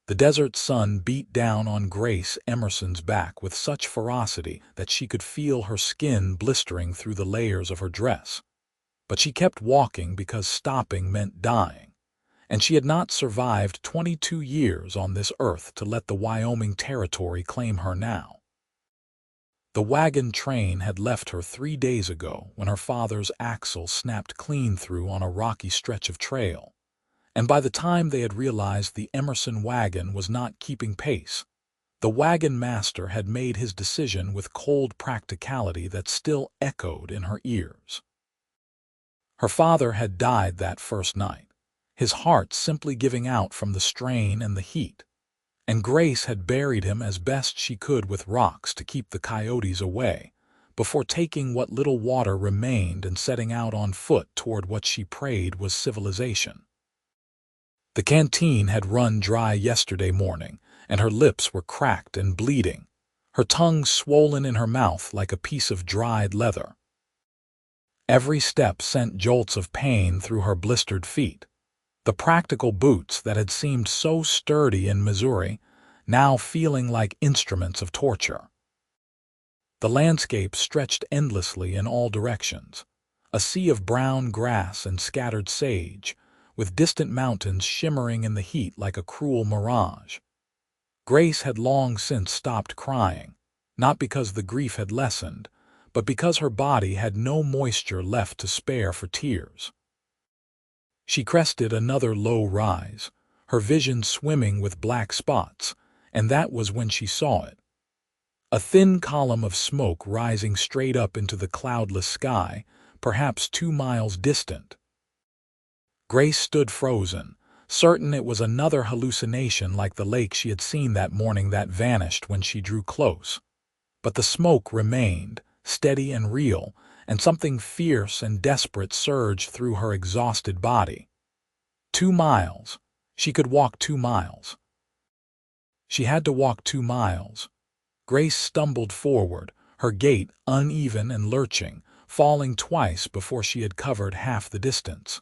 The desert sun beat down on Grace Emerson's back with such ferocity that she could feel her skin blistering through the layers of her dress. But she kept walking because stopping meant dying, and she had not survived 22 years on this earth to let the Wyoming territory claim her now. The wagon train had left her 3 days ago when her father's axle snapped clean through on a rocky stretch of trail, and by the time they had realized the Emerson wagon was not keeping pace, the wagon master had made his decision with cold practicality that still echoed in her ears. Her father had died that first night, his heart simply giving out from the strain and the heat, and Grace had buried him as best she could with rocks to keep the coyotes away, before taking what little water remained and setting out on foot toward what she prayed was civilization. The canteen had run dry yesterday morning, and her lips were cracked and bleeding, her tongue swollen in her mouth like a piece of dried leather. Every step sent jolts of pain through her blistered feet. The practical boots that had seemed so sturdy in Missouri, now feeling like instruments of torture. The landscape stretched endlessly in all directions, a sea of brown grass and scattered sage, with distant mountains shimmering in the heat like a cruel mirage. Grace had long since stopped crying, not because the grief had lessened, but because her body had no moisture left to spare for tears. She crested another low rise, her vision swimming with black spots, and that was when she saw it. A thin column of smoke rising straight up into the cloudless sky, perhaps 2 miles distant. Grace stood frozen, certain it was another hallucination like the lake she had seen that morning that vanished when she drew close. But the smoke remained, steady and real, and something fierce and desperate surged through her exhausted body. 2 miles. She could walk 2 miles. She had to walk 2 miles. Grace stumbled forward, her gait uneven and lurching, falling twice before she had covered half the distance.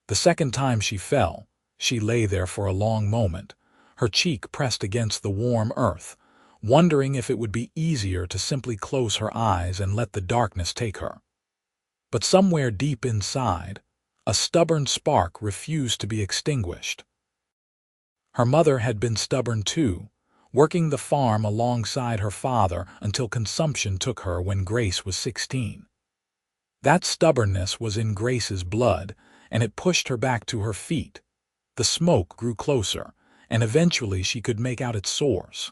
The second time she fell, she lay there for a long moment, her cheek pressed against the warm earth, wondering if it would be easier to simply close her eyes and let the darkness take her. But somewhere deep inside, a stubborn spark refused to be extinguished. Her mother had been stubborn too, working the farm alongside her father until consumption took her when Grace was 16. That stubbornness was in Grace's blood, and it pushed her back to her feet. The smoke grew closer, and eventually she could make out its source.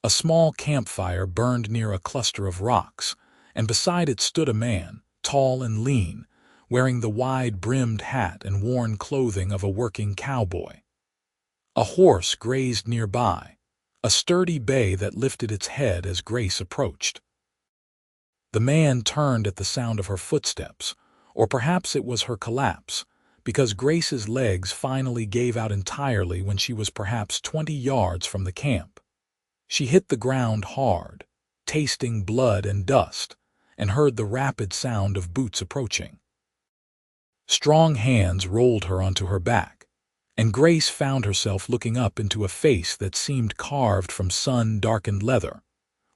A small campfire burned near a cluster of rocks, and beside it stood a man, tall and lean, wearing the wide-brimmed hat and worn clothing of a working cowboy. A horse grazed nearby, a sturdy bay that lifted its head as Grace approached. The man turned at the sound of her footsteps, or perhaps it was her collapse, because Grace's legs finally gave out entirely when she was perhaps 20 yards from the camp. She hit the ground hard, tasting blood and dust, and heard the rapid sound of boots approaching. Strong hands rolled her onto her back, and Grace found herself looking up into a face that seemed carved from sun-darkened leather,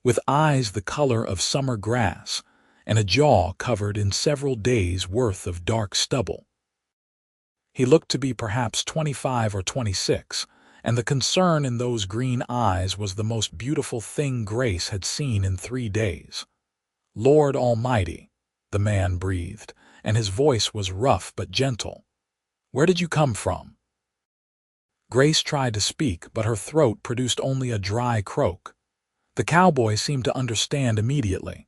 with eyes the color of summer grass and a jaw covered in several days' worth of dark stubble. He looked to be perhaps 25 or 26, and the concern in those green eyes was the most beautiful thing Grace had seen in 3 days. "Lord Almighty," the man breathed, and his voice was rough but gentle. "Where did you come from?" Grace tried to speak, but her throat produced only a dry croak. The cowboy seemed to understand immediately.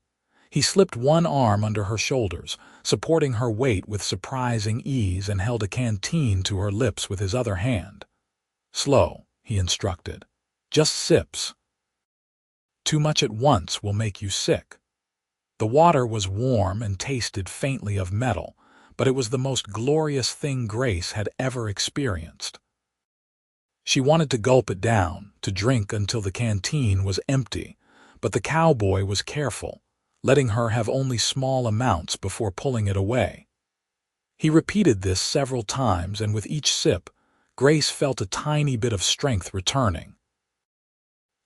He slipped one arm under her shoulders, supporting her weight with surprising ease, and held a canteen to her lips with his other hand. "Slow," he instructed. "Just sips. Too much at once will make you sick." The water was warm and tasted faintly of metal, but it was the most glorious thing Grace had ever experienced. She wanted to gulp it down, to drink until the canteen was empty, but the cowboy was careful, letting her have only small amounts before pulling it away. He repeated this several times, and with each sip, Grace felt a tiny bit of strength returning.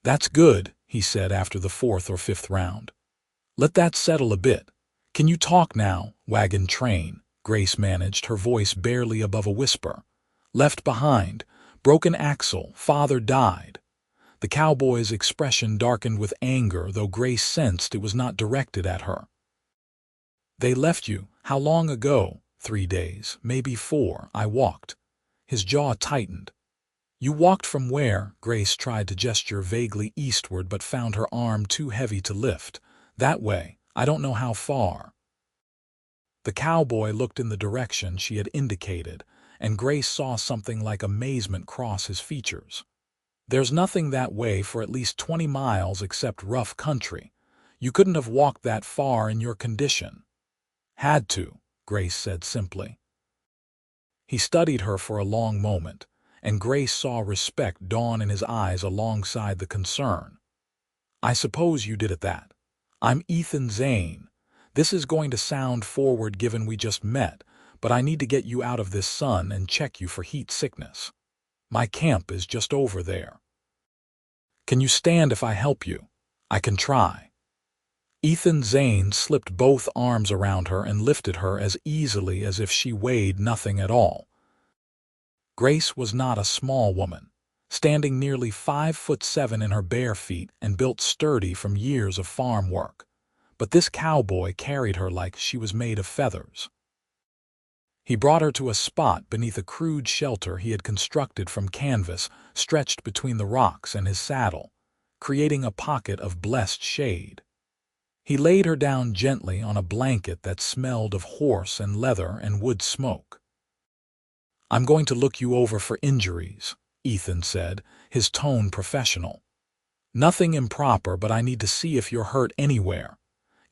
"That's good," he said after the fourth or fifth round. "Let that settle a bit. Can you talk now, Wagon train?" Grace managed, her voice barely above a whisper. "Left behind. Broken axle. Father died." The cowboy's expression darkened with anger, though Grace sensed it was not directed at her. "They left you. How long ago?" "3 days, maybe 4. I walked." His jaw tightened. "You walked from where?" Grace tried to gesture vaguely eastward but found her arm too heavy to lift. "That way. I don't know how far." The cowboy looked in the direction she had indicated, and Grace saw something like amazement cross his features. "There's nothing that way for at least 20 miles except rough country. You couldn't have walked that far in your condition." "Had to," Grace said simply. He studied her for a long moment, and Grace saw respect dawn in his eyes alongside the concern. "I suppose you did at that. I'm Ethan Zane. This is going to sound forward given we just met, but I need to get you out of this sun and check you for heat sickness. My camp is just over there. Can you stand if I help you?" "I can try." Ethan Zane slipped both arms around her and lifted her as easily as if she weighed nothing at all. Grace was not a small woman, standing nearly 5'7" in her bare feet and built sturdy from years of farm work. But this cowboy carried her like she was made of feathers. He brought her to a spot beneath a crude shelter he had constructed from canvas stretched between the rocks and his saddle, creating a pocket of blessed shade. He laid her down gently on a blanket that smelled of horse and leather and wood smoke. "I'm going to look you over for injuries," Ethan said, his tone professional. "Nothing improper, but I need to see if you're hurt anywhere."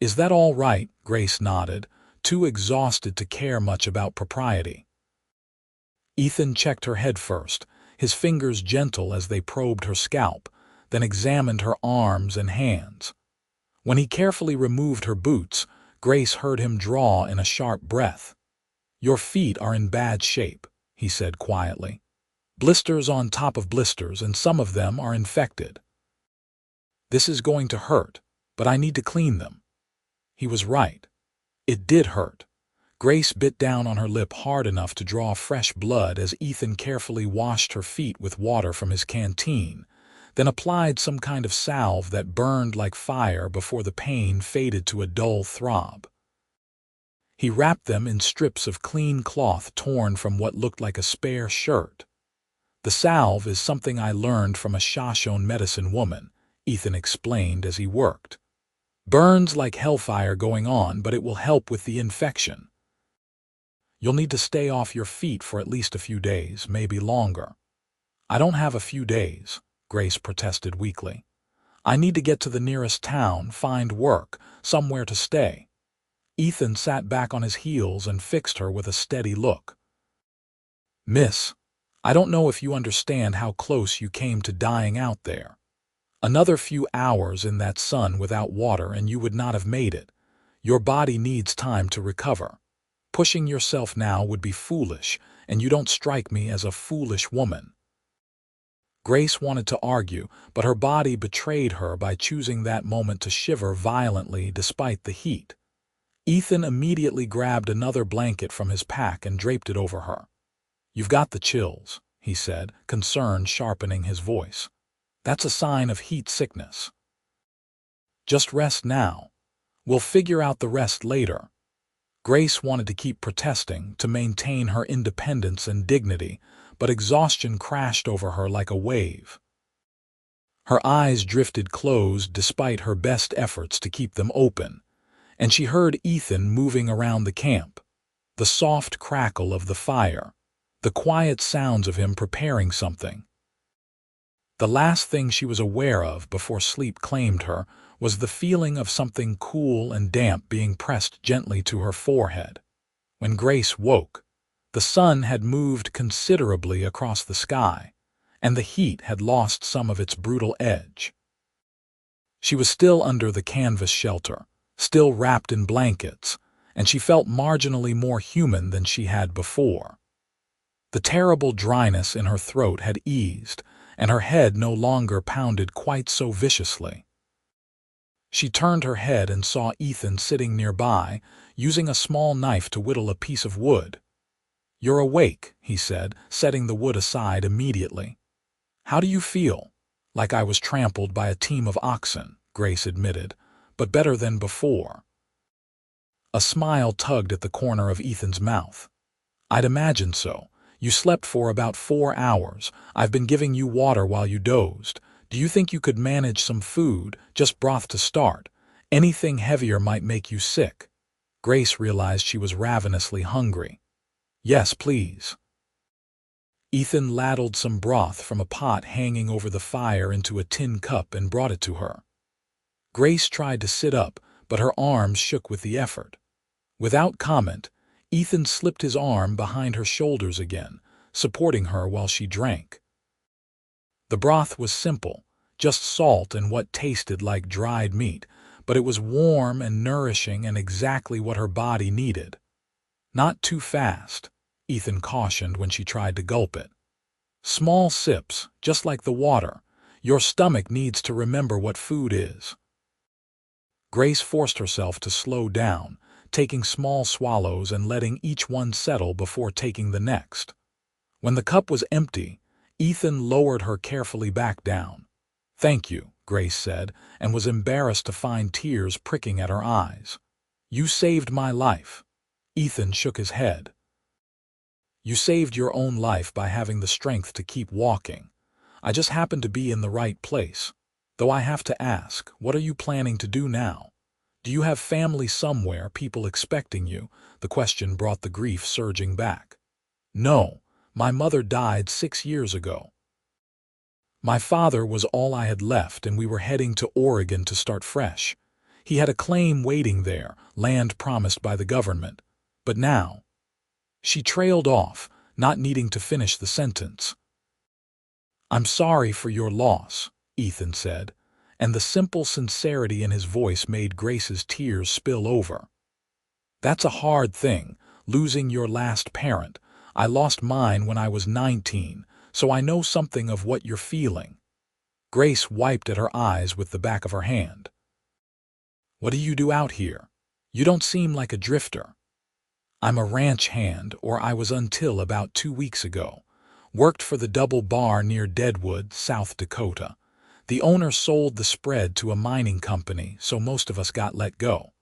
"Is that all right?" Grace nodded, too exhausted to care much about propriety. Ethan checked her head first, his fingers gentle as they probed her scalp, then examined her arms and hands. When he carefully removed her boots, Grace heard him draw in a sharp breath. "Your feet are in bad shape," he said quietly. "Blisters on top of blisters, and some of them are infected. This is going to hurt, but I need to clean them." He was right. It did hurt. Grace bit down on her lip hard enough to draw fresh blood as Ethan carefully washed her feet with water from his canteen, then applied some kind of salve that burned like fire before the pain faded to a dull throb. He wrapped them in strips of clean cloth torn from what looked like a spare shirt. "The salve is something I learned from a Shoshone medicine woman," Ethan explained as he worked. "Burns like hellfire going on, but it will help with the infection. You'll need to stay off your feet for at least a few days, maybe longer." "I don't have a few days," Grace protested weakly. "I need to get to the nearest town, find work, somewhere to stay." Ethan sat back on his heels and fixed her with a steady look. "Miss, I don't know if you understand how close you came to dying out there. Another few hours in that sun without water and you would not have made it. Your body needs time to recover. Pushing yourself now would be foolish, and you don't strike me as a foolish woman." Grace wanted to argue, but her body betrayed her by choosing that moment to shiver violently despite the heat. Ethan immediately grabbed another blanket from his pack and draped it over her. "You've got the chills," he said, concern sharpening his voice. "That's a sign of heat sickness. Just rest now. We'll figure out the rest later." Grace wanted to keep protesting, to maintain her independence and dignity, but exhaustion crashed over her like a wave. Her eyes drifted closed despite her best efforts to keep them open, and she heard Ethan moving around the camp, the soft crackle of the fire, the quiet sounds of him preparing something. The last thing she was aware of before sleep claimed her was the feeling of something cool and damp being pressed gently to her forehead. When Grace woke, the sun had moved considerably across the sky, and the heat had lost some of its brutal edge. She was still under the canvas shelter, still wrapped in blankets, and she felt marginally more human than she had before. The terrible dryness in her throat had eased, and her head no longer pounded quite so viciously. She turned her head and saw Ethan sitting nearby, using a small knife to whittle a piece of wood. "You're awake," he said, setting the wood aside immediately. "How do you feel?" "Like I was trampled by a team of oxen," Grace admitted, "but better than before." A smile tugged at the corner of Ethan's mouth. "I'd imagine so. You slept for about 4 hours. I've been giving you water while you dozed. Do you think you could manage some food, just broth to start? Anything heavier might make you sick." Grace realized she was ravenously hungry. "Yes, please." Ethan ladled some broth from a pot hanging over the fire into a tin cup and brought it to her. Grace tried to sit up, but her arms shook with the effort. Without comment, Ethan slipped his arm behind her shoulders again, supporting her while she drank. The broth was simple, just salt and what tasted like dried meat, but it was warm and nourishing and exactly what her body needed. "Not too fast," Ethan cautioned when she tried to gulp it. "Small sips, just like the water. Your stomach needs to remember what food is." Grace forced herself to slow down, taking small swallows and letting each one settle before taking the next. When the cup was empty, Ethan lowered her carefully back down. "Thank you," Grace said, and was embarrassed to find tears pricking at her eyes. "You saved my life." Ethan shook his head. "You saved your own life by having the strength to keep walking. I just happened to be in the right place. Though I have to ask, what are you planning to do now? Do you have family somewhere, people expecting you?" The question brought the grief surging back. "No, my mother died 6 years ago. My father was all I had left, and we were heading to Oregon to start fresh. He had a claim waiting there, land promised by the government. But now—" She trailed off, not needing to finish the sentence. "I'm sorry for your loss," Ethan said, and the simple sincerity in his voice made Grace's tears spill over. "That's a hard thing, losing your last parent. I lost mine when I was 19, so I know something of what you're feeling." Grace wiped at her eyes with the back of her hand. "What do you do out here? You don't seem like a drifter." "I'm a ranch hand, or I was until about 2 weeks ago. Worked for the Double Bar near Deadwood, South Dakota. The owner sold the spread to a mining company, so most of us got let go.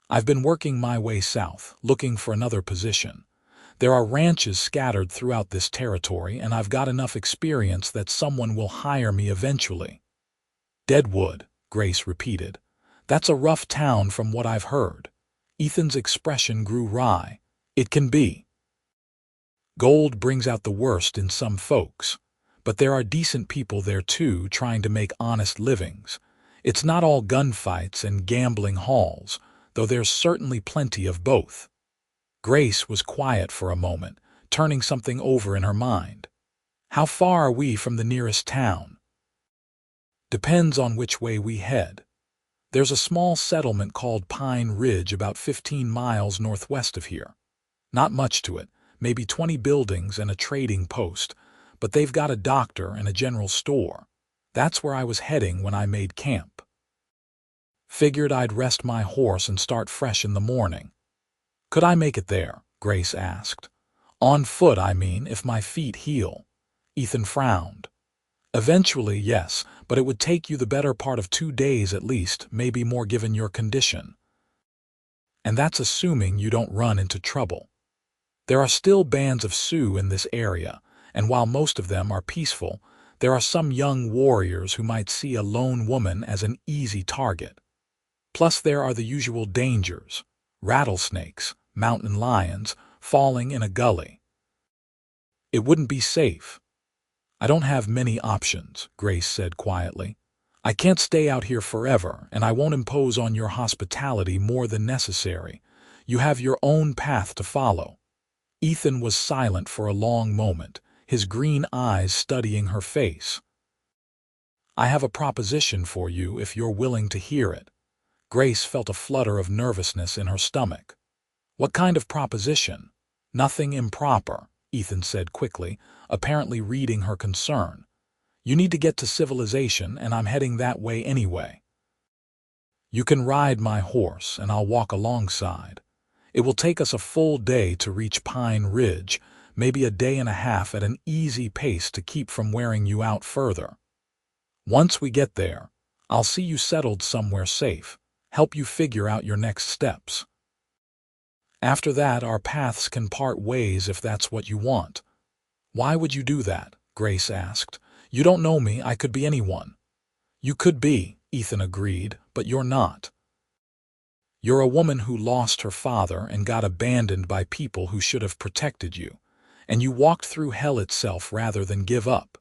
I've been working my way south, looking for another position. There are ranches scattered throughout this territory, and I've got enough experience that someone will hire me eventually." "Deadwood," Grace repeated. "That's a rough town from what I've heard." Ethan's expression grew wry. "It can be. Gold brings out the worst in some folks. But there are decent people there too, trying to make honest livings. It's not all gunfights and gambling halls, though there's certainly plenty of both." Grace was quiet for a moment, turning something over in her mind. "How far are we from the nearest town?" "Depends on which way we head. There's a small settlement called Pine Ridge about 15 miles northwest of here. Not much to it, maybe 20 buildings and a trading post, but they've got a doctor and a general store. That's where I was heading when I made camp. Figured I'd rest my horse and start fresh in the morning." "Could I make it there?" Grace asked. "On foot, I mean, if my feet heal." Ethan frowned. "Eventually, yes, but it would take you the better part of 2 days at least, maybe more given your condition. And that's assuming you don't run into trouble. There are still bands of Sioux in this area, and while most of them are peaceful, there are some young warriors who might see a lone woman as an easy target. Plus there are the usual dangers: rattlesnakes, mountain lions, falling in a gully. It wouldn't be safe." "I don't have many options," Grace said quietly. "I can't stay out here forever, and I won't impose on your hospitality more than necessary. You have your own path to follow." Ethan was silent for a long moment, his green eyes studying her face. "I have a proposition for you if you're willing to hear it." Grace felt a flutter of nervousness in her stomach. "What kind of proposition?" "Nothing improper," Ethan said quickly, apparently reading her concern. "You need to get to civilization, and I'm heading that way anyway. You can ride my horse, and I'll walk alongside. It will take us a full day to reach Pine Ridge, maybe a day and a half at an easy pace to keep from wearing you out further. Once we get there, I'll see you settled somewhere safe, help you figure out your next steps. After that, our paths can part ways if that's what you want." "Why would you do that?" Grace asked. "You don't know me. I could be anyone." "You could be," Ethan agreed, "but you're not. You're a woman who lost her father and got abandoned by people who should have protected you, and you walked through hell itself rather than give up.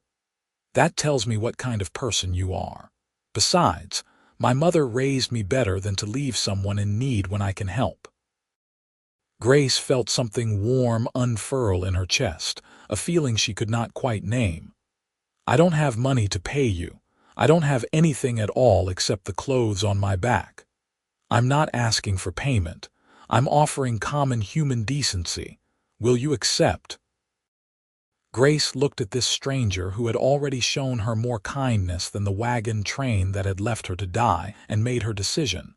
That tells me what kind of person you are. Besides, my mother raised me better than to leave someone in need when I can help." Grace felt something warm unfurl in her chest, a feeling she could not quite name. "I don't have money to pay you. I don't have anything at all except the clothes on my back. I'm not asking for payment. I'm offering common human decency. Will you accept?" Grace looked at this stranger who had already shown her more kindness than the wagon train that had left her to die, and made her decision.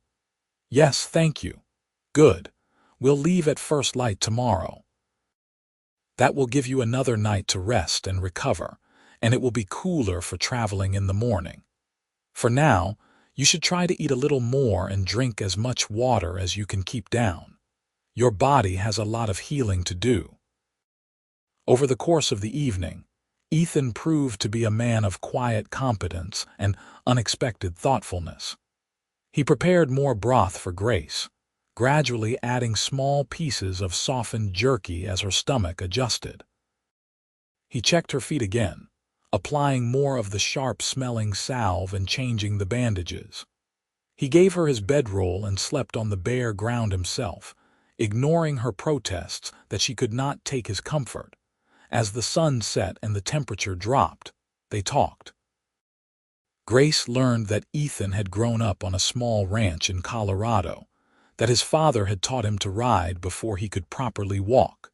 "Yes, thank you. Good. We'll leave at first light tomorrow. That will give you another night to rest and recover, and it will be cooler for traveling in the morning. For now, you should try to eat a little more and drink as much water as you can keep down. Your body has a lot of healing to do." Over the course of the evening, Ethan proved to be a man of quiet competence and unexpected thoughtfulness. He prepared more broth for Grace, gradually adding small pieces of softened jerky as her stomach adjusted. He checked her feet again, applying more of the sharp-smelling salve and changing the bandages. He gave her his bedroll and slept on the bare ground himself, ignoring her protests that she could not take his comfort. As the sun set and the temperature dropped, they talked. Grace learned that Ethan had grown up on a small ranch in Colorado, that his father had taught him to ride before he could properly walk,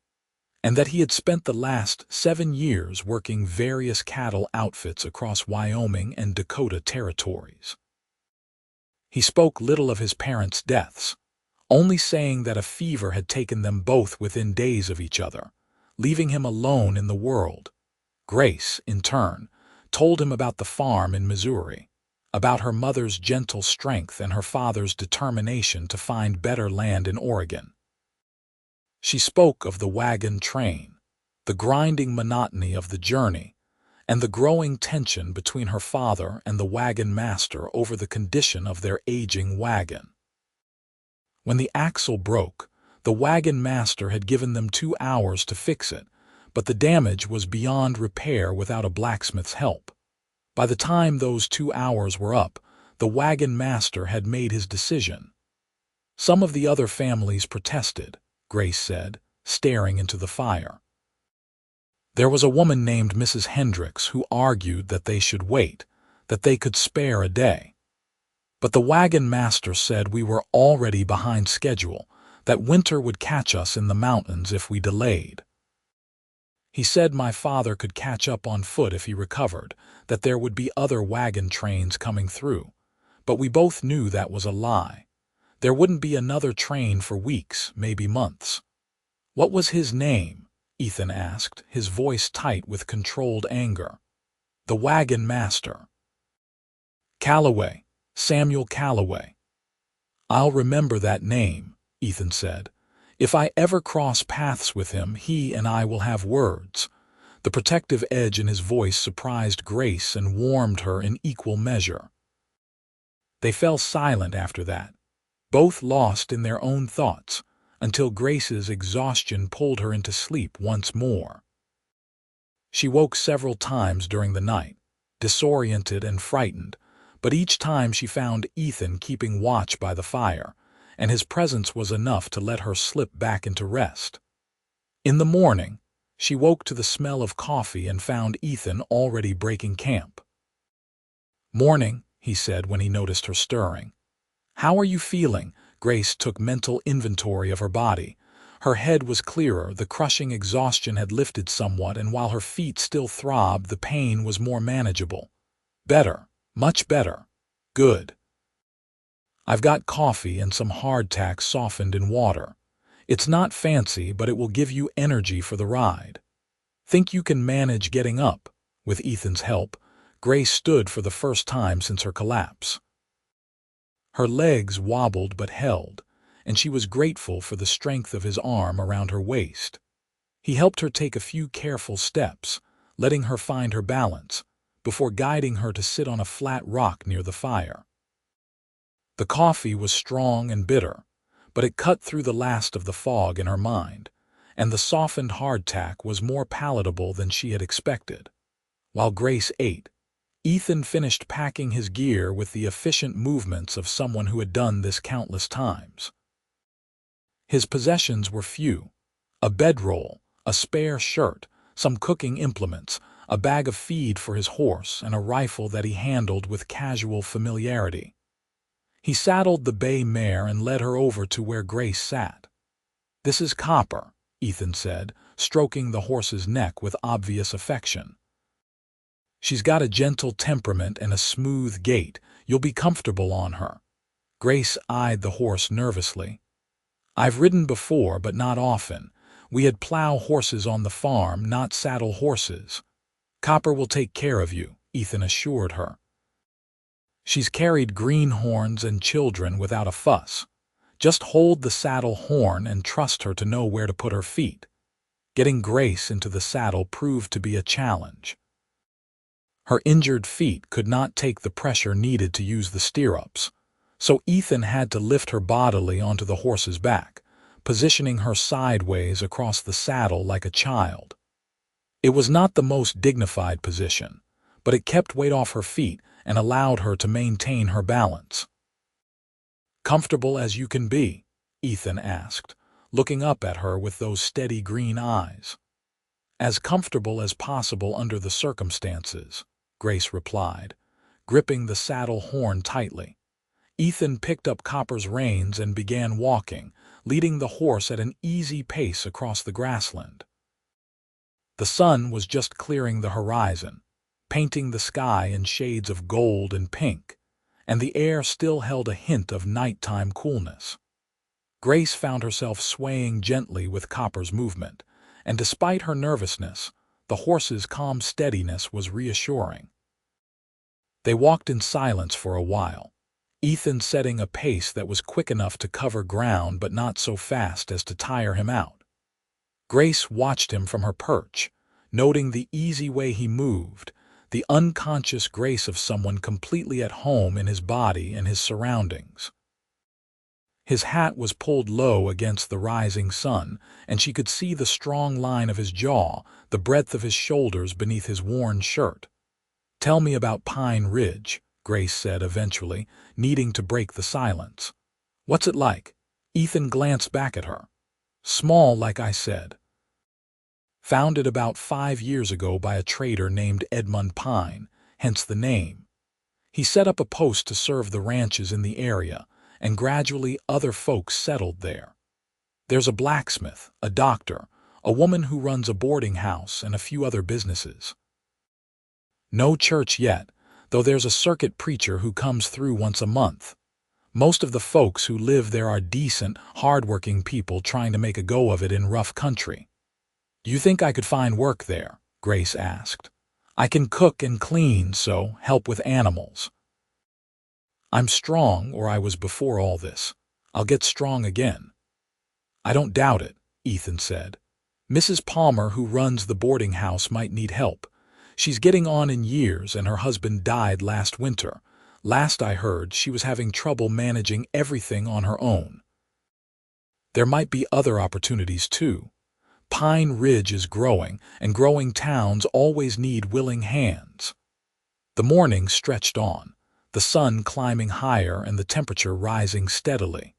and that he had spent the last 7 years working various cattle outfits across Wyoming and Dakota territories. He spoke little of his parents' deaths, only saying that a fever had taken them both within days of each other, leaving him alone in the world. Grace, in turn, told him about the farm in Missouri, about her mother's gentle strength and her father's determination to find better land in Oregon. She spoke of the wagon train, the grinding monotony of the journey, and the growing tension between her father and the wagon master over the condition of their aging wagon. When the axle broke, the wagon master had given them 2 hours to fix it, but the damage was beyond repair without a blacksmith's help. By the time those 2 hours were up, the wagon master had made his decision. Some of the other families protested, Grace said, staring into the fire. There was a woman named Mrs. Hendricks who argued that they should wait, that they could spare a day. But the wagon master said we were already behind schedule, that winter would catch us in the mountains if we delayed. He said my father could catch up on foot if he recovered, that there would be other wagon trains coming through. But we both knew that was a lie. There wouldn't be another train for weeks, maybe months. "What was his name?" Ethan asked, his voice tight with controlled anger. "The wagon master." "Calloway, Samuel Calloway." "I'll remember that name," Ethan said. "If I ever cross paths with him, he and I will have words." The protective edge in his voice surprised Grace and warmed her in equal measure. They fell silent after that, both lost in their own thoughts, until Grace's exhaustion pulled her into sleep once more. She woke several times during the night, disoriented and frightened, but each time she found Ethan keeping watch by the fire, and his presence was enough to let her slip back into rest. In the morning, she woke to the smell of coffee and found Ethan already breaking camp. "Morning," he said when he noticed her stirring. "How are you feeling?" Grace took mental inventory of her body. Her head was clearer, the crushing exhaustion had lifted somewhat, and while her feet still throbbed, the pain was more manageable. Better, much better. Good. I've got coffee and some hardtack softened in water. It's not fancy, but it will give you energy for the ride. Think you can manage getting up? With Ethan's help, Grace stood for the first time since her collapse. Her legs wobbled but held, and she was grateful for the strength of his arm around her waist. He helped her take a few careful steps, letting her find her balance, before guiding her to sit on a flat rock near the fire. The coffee was strong and bitter, but it cut through the last of the fog in her mind, and the softened hardtack was more palatable than she had expected. While Grace ate, Ethan finished packing his gear with the efficient movements of someone who had done this countless times. His possessions were few: a bedroll, a spare shirt, some cooking implements, a bag of feed for his horse, and a rifle that he handled with casual familiarity. He saddled the bay mare and led her over to where Grace sat. "This is Copper," Ethan said, stroking the horse's neck with obvious affection. "She's got a gentle temperament and a smooth gait. You'll be comfortable on her." Grace eyed the horse nervously. "I've ridden before, but not often. We had plow horses on the farm, not saddle horses." "Copper will take care of you," Ethan assured her. "She's carried greenhorns and children without a fuss. Just hold the saddle horn and trust her to know where to put her feet." Getting Grace into the saddle proved to be a challenge. Her injured feet could not take the pressure needed to use the stirrups, so Ethan had to lift her bodily onto the horse's back, positioning her sideways across the saddle like a child. It was not the most dignified position, but it kept weight off her feet and allowed her to maintain her balance. "Comfortable as you can be?" Ethan asked, looking up at her with those steady green eyes. "As comfortable as possible under the circumstances," Grace replied, gripping the saddle horn tightly. Ethan picked up Copper's reins and began walking, leading the horse at an easy pace across the grassland. The sun was just clearing the horizon, painting the sky in shades of gold and pink, and the air still held a hint of nighttime coolness. Grace found herself swaying gently with Copper's movement, and despite her nervousness, the horse's calm steadiness was reassuring. They walked in silence for a while, Ethan setting a pace that was quick enough to cover ground but not so fast as to tire him out. Grace watched him from her perch, noting the easy way he moved, the unconscious grace of someone completely at home in his body and his surroundings. His hat was pulled low against the rising sun, and she could see the strong line of his jaw, the breadth of his shoulders beneath his worn shirt. "Tell me about Pine Ridge," Grace said eventually, needing to break the silence. "What's it like?" Ethan glanced back at her. "Small, like I said. Founded about 5 years ago by a trader named Edmund Pine, hence the name. He set up a post to serve the ranches in the area, and gradually other folks settled there. There's a blacksmith, a doctor, a woman who runs a boarding house, and a few other businesses. No church yet, though there's a circuit preacher who comes through once a month. Most of the folks who live there are decent, hard-working people trying to make a go of it in rough country." "Do you think I could find work there?" Grace asked. "I can cook and clean, so help with animals. I'm strong, or I was before all this. I'll get strong again." "I don't doubt it," Ethan said. "Mrs. Palmer, who runs the boarding house, might need help. She's getting on in years, and her husband died last winter. Last I heard, she was having trouble managing everything on her own. There might be other opportunities, too. Pine Ridge is growing, and growing towns always need willing hands." The morning stretched on, the sun climbing higher and the temperature rising steadily.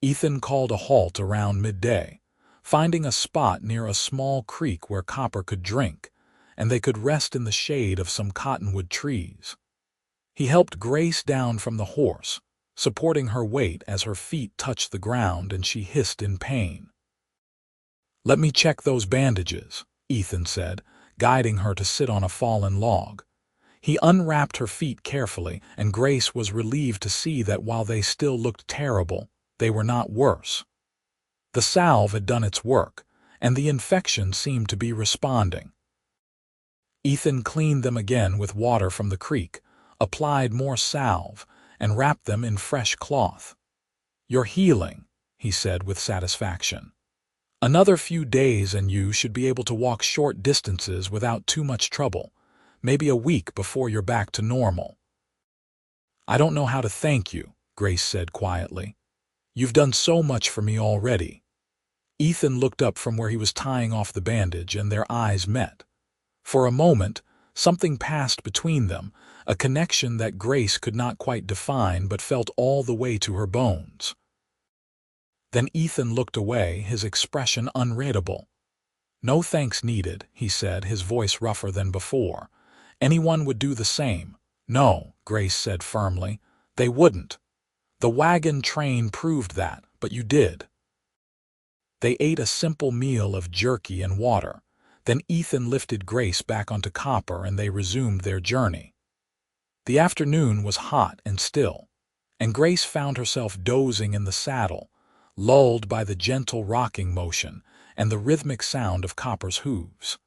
Ethan called a halt around midday, finding a spot near a small creek where Copper could drink, and they could rest in the shade of some cottonwood trees. He helped Grace down from the horse, supporting her weight as her feet touched the ground and she hissed in pain. "Let me check those bandages," Ethan said, guiding her to sit on a fallen log. He unwrapped her feet carefully, and Grace was relieved to see that while they still looked terrible, they were not worse. The salve had done its work, and the infection seemed to be responding. Ethan cleaned them again with water from the creek, applied more salve, and wrapped them in fresh cloth. "You're healing," he said with satisfaction. "Another few days and you should be able to walk short distances without too much trouble, maybe a week before you're back to normal." "I don't know how to thank you," Grace said quietly. "You've done so much for me already." Ethan looked up from where he was tying off the bandage, and their eyes met. For a moment, something passed between them, a connection that Grace could not quite define but felt all the way to her bones. Then Ethan looked away, his expression unreadable. "No thanks needed," he said, his voice rougher than before. "Anyone would do the same." "No," Grace said firmly. "They wouldn't. The wagon train proved that, but you did." They ate a simple meal of jerky and water. Then Ethan lifted Grace back onto Copper and they resumed their journey. The afternoon was hot and still, and Grace found herself dozing in the saddle, lulled by the gentle rocking motion and the rhythmic sound of Copper's hooves.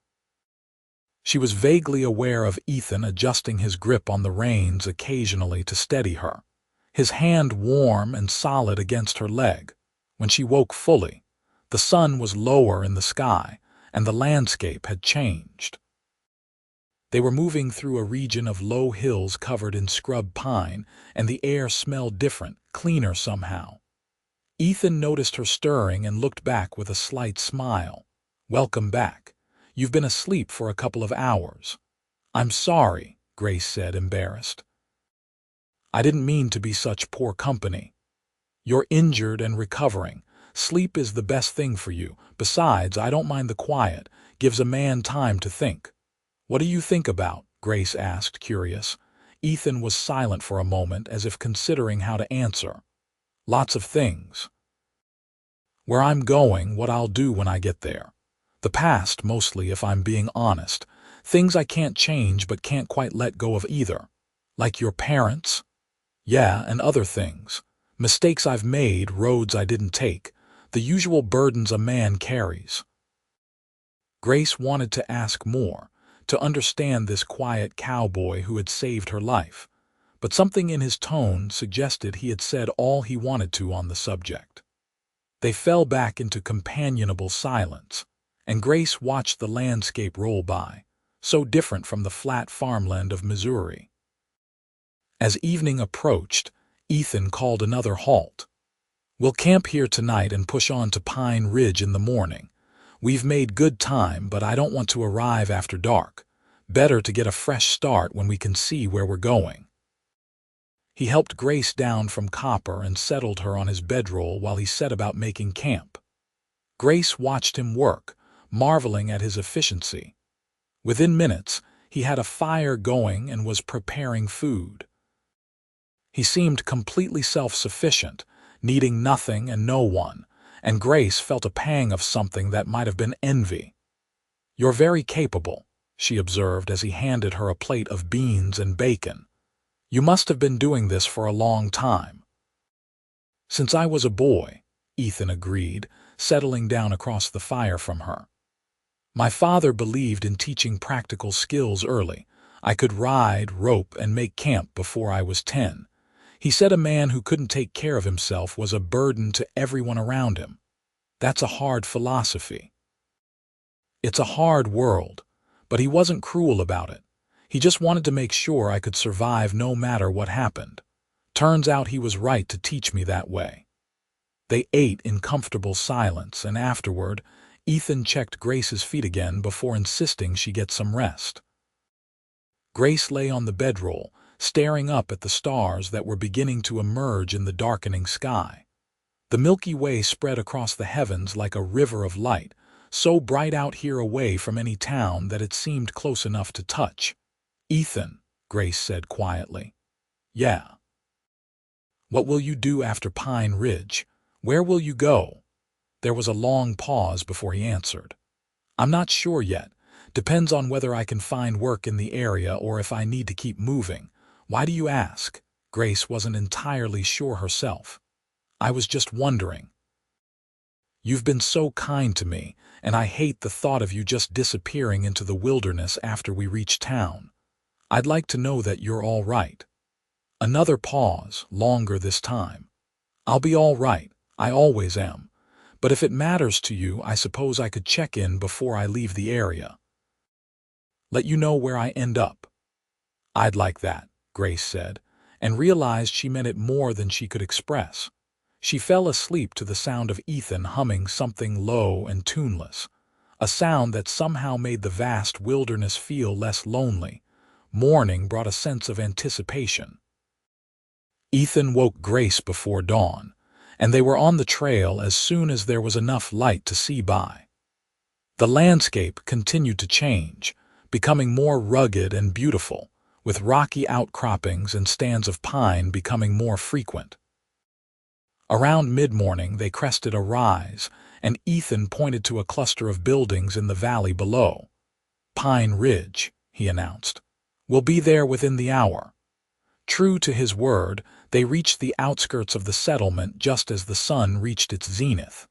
She was vaguely aware of Ethan adjusting his grip on the reins occasionally to steady her, his hand warm and solid against her leg. When she woke fully, the sun was lower in the sky, and the landscape had changed. They were moving through a region of low hills covered in scrub pine, and the air smelled different, cleaner somehow. Ethan noticed her stirring and looked back with a slight smile. "Welcome back. You've been asleep for a couple of hours." "I'm sorry," Grace said, embarrassed. "I didn't mean to be such poor company. You're injured and recovering. Sleep is the best thing for you. Besides, I don't mind the quiet. Gives a man time to think." "What do you think about?" Grace asked, curious. Ethan was silent for a moment, as if considering how to answer. "Lots of things. Where I'm going, what I'll do when I get there. The past, mostly, if I'm being honest. Things I can't change but can't quite let go of either. Like your parents? Yeah, and other things. Mistakes I've made, roads I didn't take. The usual burdens a man carries." Grace wanted to ask more, to understand this quiet cowboy who had saved her life, but something in his tone suggested he had said all he wanted to on the subject. They fell back into companionable silence, and Grace watched the landscape roll by, so different from the flat farmland of Missouri. As evening approached, Ethan called another halt. "We'll camp here tonight and push on to Pine Ridge in the morning. We've made good time, but I don't want to arrive after dark. Better to get a fresh start when we can see where we're going." He helped Grace down from Copper and settled her on his bedroll while he set about making camp. Grace watched him work, marveling at his efficiency. Within minutes, he had a fire going and was preparing food. He seemed completely self-sufficient, needing nothing and no one, and Grace felt a pang of something that might have been envy. "You're very capable," she observed as he handed her a plate of beans and bacon. "You must have been doing this for a long time." "Since I was a boy," Ethan agreed, settling down across the fire from her. "My father believed in teaching practical skills early. I could ride, rope, and make camp before I was 10. He said a man who couldn't take care of himself was a burden to everyone around him. That's a hard philosophy. It's a hard world, but he wasn't cruel about it. He just wanted to make sure I could survive no matter what happened. Turns out he was right to teach me that way." They ate in comfortable silence, and afterward, Ethan checked Grace's feet again before insisting she get some rest. Grace lay on the bedroll, staring up at the stars that were beginning to emerge in the darkening sky. The Milky Way spread across the heavens like a river of light, so bright out here away from any town that it seemed close enough to touch. "Ethan," Grace said quietly. "Yeah." What will you do after Pine Ridge? Where will you go? There was a long pause before he answered. I'm not sure yet. Depends on whether I can find work in the area or if I need to keep moving. Why do you ask? Grace wasn't entirely sure herself. I was just wondering. You've been so kind to me, and I hate the thought of you just disappearing into the wilderness after we reach town. I'd like to know that you're all right. Another pause, longer this time. I'll be all right. I always am. But if it matters to you, I suppose I could check in before I leave the area. Let you know where I end up. I'd like that, Grace said, and realized she meant it more than she could express. She fell asleep to the sound of Ethan humming something low and tuneless, a sound that somehow made the vast wilderness feel less lonely. Morning brought a sense of anticipation. Ethan woke Grace before dawn, and they were on the trail as soon as there was enough light to see by. The landscape continued to change, becoming more rugged and beautiful, with rocky outcroppings and stands of pine becoming more frequent. Around mid-morning they crested a rise, and Ethan pointed to a cluster of buildings in the valley below. Pine Ridge, he announced. We'll be there within the hour. True to his word, they reached the outskirts of the settlement just as the sun reached its zenith.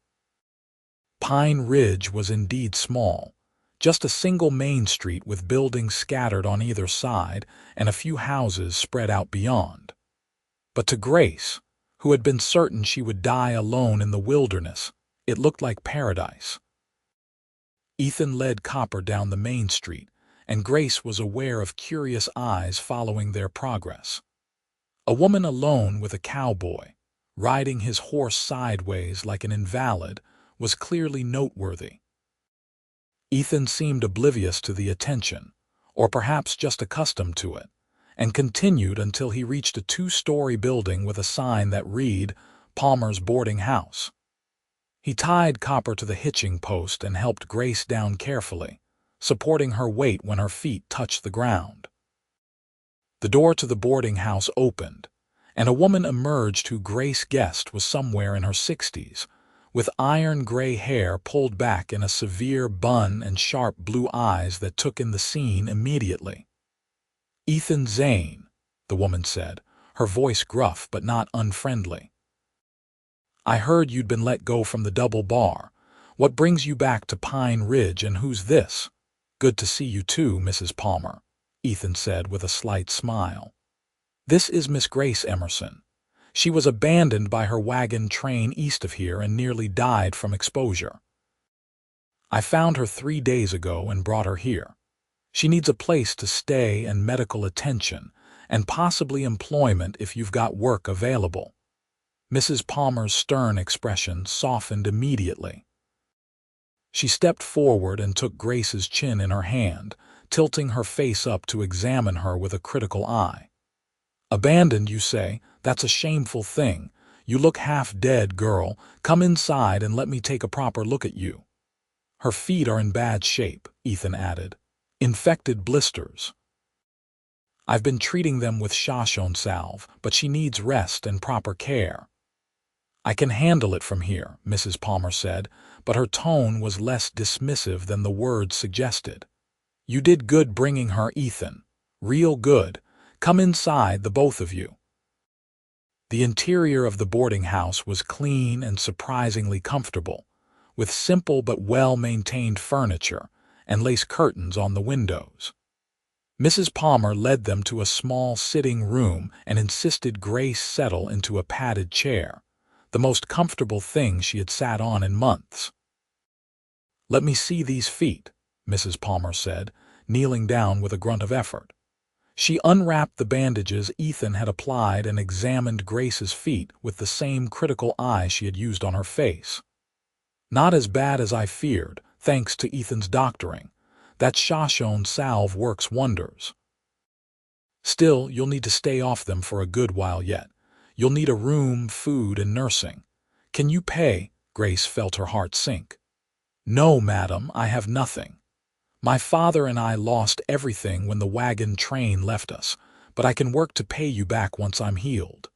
Pine Ridge was indeed small, just a single main street with buildings scattered on either side and a few houses spread out beyond. But to Grace, who had been certain she would die alone in the wilderness, it looked like paradise. Ethan led Copper down the main street, and Grace was aware of curious eyes following their progress. A woman alone with a cowboy, riding his horse sideways like an invalid, was clearly noteworthy. Ethan seemed oblivious to the attention, or perhaps just accustomed to it, and continued until he reached a two-story building with a sign that read, Palmer's Boarding House. He tied Copper to the hitching post and helped Grace down carefully, supporting her weight when her feet touched the ground. The door to the boarding house opened, and a woman emerged who Grace guessed was somewhere in her 60s, with iron-gray hair pulled back in a severe bun and sharp blue eyes that took in the scene immediately. Ethan Zane, the woman said, her voice gruff but not unfriendly. I heard you'd been let go from the double bar. What brings you back to Pine Ridge, and who's this? Good to see you too, Mrs. Palmer, Ethan said with a slight smile. This is Miss Grace Emerson. She was abandoned by her wagon train east of here and nearly died from exposure. I found her 3 days ago and brought her here. She needs a place to stay and medical attention, and possibly employment if you've got work available. Mrs. Palmer's stern expression softened immediately. She stepped forward and took Grace's chin in her hand, tilting her face up to examine her with a critical eye. Abandoned, you say? That's a shameful thing. You look half dead, girl. Come inside and let me take a proper look at you. Her feet are in bad shape, Ethan added. Infected blisters. I've been treating them with Shoshone salve, but she needs rest and proper care. I can handle it from here, Mrs. Palmer said, but her tone was less dismissive than the words suggested. You did good bringing her, Ethan. Real good. Come inside, the both of you. The interior of the boarding house was clean and surprisingly comfortable, with simple but well-maintained furniture and lace curtains on the windows. Mrs. Palmer led them to a small sitting room and insisted Grace settle into a padded chair, the most comfortable thing she had sat on in months. Let me see these feet, Mrs. Palmer said, kneeling down with a grunt of effort. She unwrapped the bandages Ethan had applied and examined Grace's feet with the same critical eye she had used on her face. Not as bad as I feared, thanks to Ethan's doctoring. That Shoshone salve works wonders. Still, you'll need to stay off them for a good while yet. You'll need a room, food, and nursing. Can you pay? Grace felt her heart sink. No, madam, I have nothing. My father and I lost everything when the wagon train left us, but I can work to pay you back once I'm healed.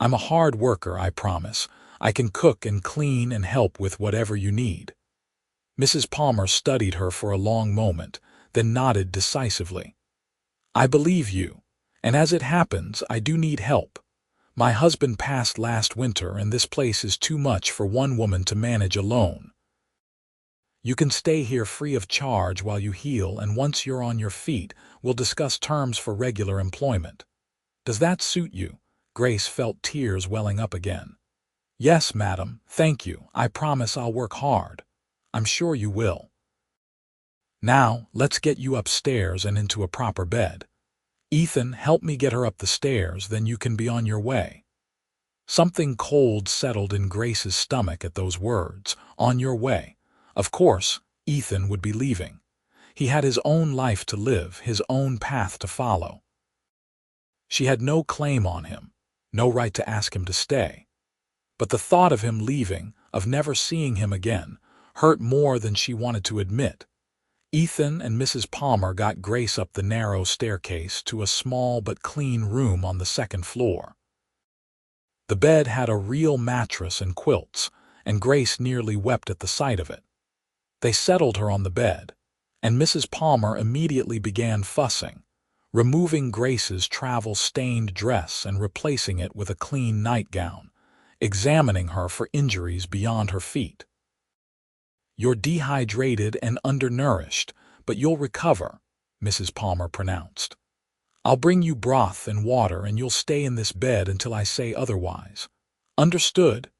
I'm a hard worker, I promise. I can cook and clean and help with whatever you need." Mrs. Palmer studied her for a long moment, then nodded decisively. "I believe you, and as it happens, I do need help. My husband passed last winter, and this place is too much for one woman to manage alone. You can stay here free of charge while you heal, and once you're on your feet, we'll discuss terms for regular employment. Does that suit you?" Grace felt tears welling up again. "Yes, madam, thank you. I promise I'll work hard." "I'm sure you will. Now, let's get you upstairs and into a proper bed. Ethan, help me get her up the stairs, then you can be on your way." Something cold settled in Grace's stomach at those words, "on your way." Of course, Ethan would be leaving. He had his own life to live, his own path to follow. She had no claim on him, no right to ask him to stay. But the thought of him leaving, of never seeing him again, hurt more than she wanted to admit. Ethan and Mrs. Palmer got Grace up the narrow staircase to a small but clean room on the second floor. The bed had a real mattress and quilts, and Grace nearly wept at the sight of it. They settled her on the bed, and Mrs. Palmer immediately began fussing, removing Grace's travel-stained dress and replacing it with a clean nightgown, examining her for injuries beyond her feet. "You're dehydrated and undernourished, but you'll recover," Mrs. Palmer pronounced. "I'll bring you broth and water, and you'll stay in this bed until I say otherwise. Understood?"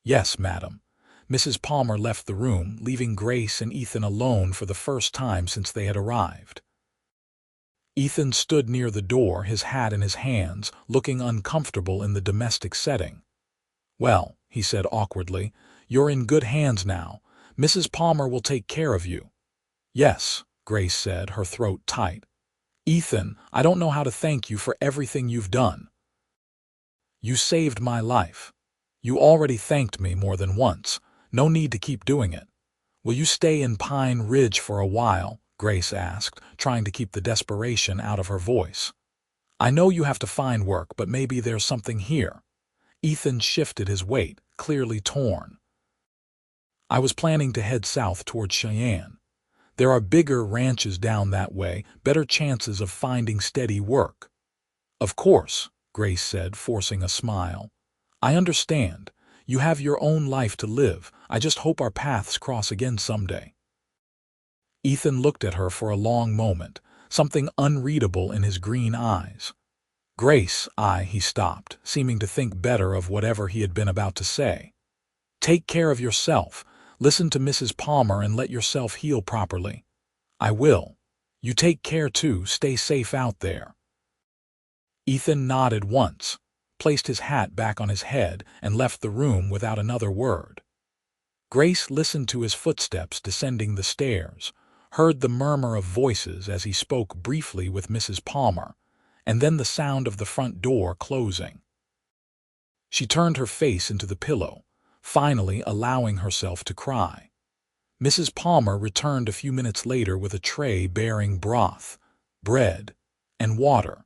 "Yes, madam." Mrs. Palmer left the room, leaving Grace and Ethan alone for the first time since they had arrived. Ethan stood near the door, his hat in his hands, looking uncomfortable in the domestic setting. "Well," he said awkwardly, "you're in good hands now. Mrs. Palmer will take care of you." "Yes," Grace said, her throat tight. "Ethan, I don't know how to thank you for everything you've done. You saved my life. You already thanked me more than once. No need to keep doing it." "Will you stay in Pine Ridge for a while?" Grace asked, trying to keep the desperation out of her voice. "I know you have to find work, but maybe there's something here." Ethan shifted his weight, clearly torn. "I was planning to head south toward Cheyenne. There are bigger ranches down that way, better chances of finding steady work." "Of course," Grace said, forcing a smile. "I understand. You have your own life to live. I just hope our paths cross again someday." Ethan looked at her for a long moment, something unreadable in his green eyes. "Grace, he stopped, seeming to think better of whatever he had been about to say. "Take care of yourself. Listen to Mrs. Palmer and let yourself heal properly." "I will. You take care too. Stay safe out there." Ethan nodded once, placed his hat back on his head, and left the room without another word. Grace listened to his footsteps descending the stairs, heard the murmur of voices as he spoke briefly with Mrs. Palmer, and then the sound of the front door closing. She turned her face into the pillow, finally allowing herself to cry. Mrs. Palmer returned a few minutes later with a tray bearing broth, bread, and water.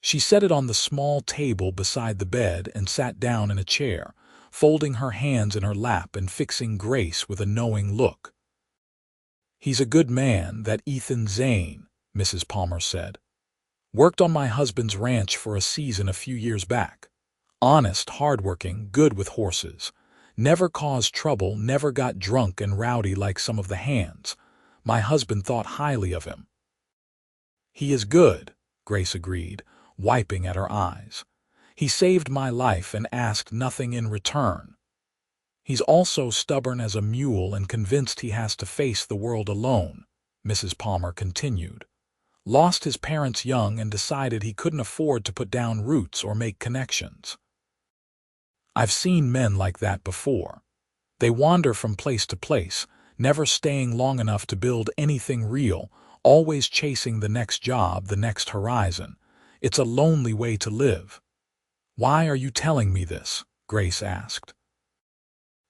She set it on the small table beside the bed and sat down in a chair, folding her hands in her lap and fixing Grace with a knowing look. "He's a good man, that Ethan Zane," Mrs. Palmer said. "Worked on my husband's ranch for a season a few years back. Honest, hardworking, good with horses. Never caused trouble, never got drunk and rowdy like some of the hands. My husband thought highly of him." "He is good," Grace agreed, wiping at her eyes. "He saved my life and asked nothing in return. He's also stubborn as a mule and convinced he has to face the world alone," Mrs. Palmer continued. "Lost his parents young and decided he couldn't afford to put down roots or make connections. I've seen men like that before. They wander from place to place, never staying long enough to build anything real, always chasing the next job, the next horizon. It's a lonely way to live." "Why are you telling me this?" Grace asked.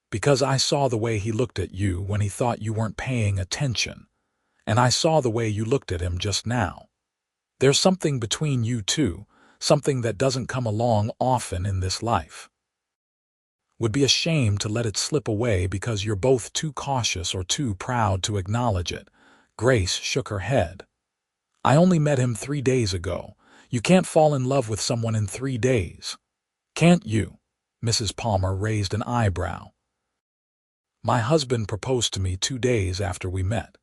"Because I saw the way he looked at you when he thought you weren't paying attention, and I saw the way you looked at him just now. There's something between you two, something that doesn't come along often in this life. Would be a shame to let it slip away because you're both too cautious or too proud to acknowledge it. Grace shook her head. I only met him 3 days ago. You can't fall in love with someone in 3 days. Can't you? Mrs. Palmer raised an eyebrow. My husband proposed to me 2 days after we met.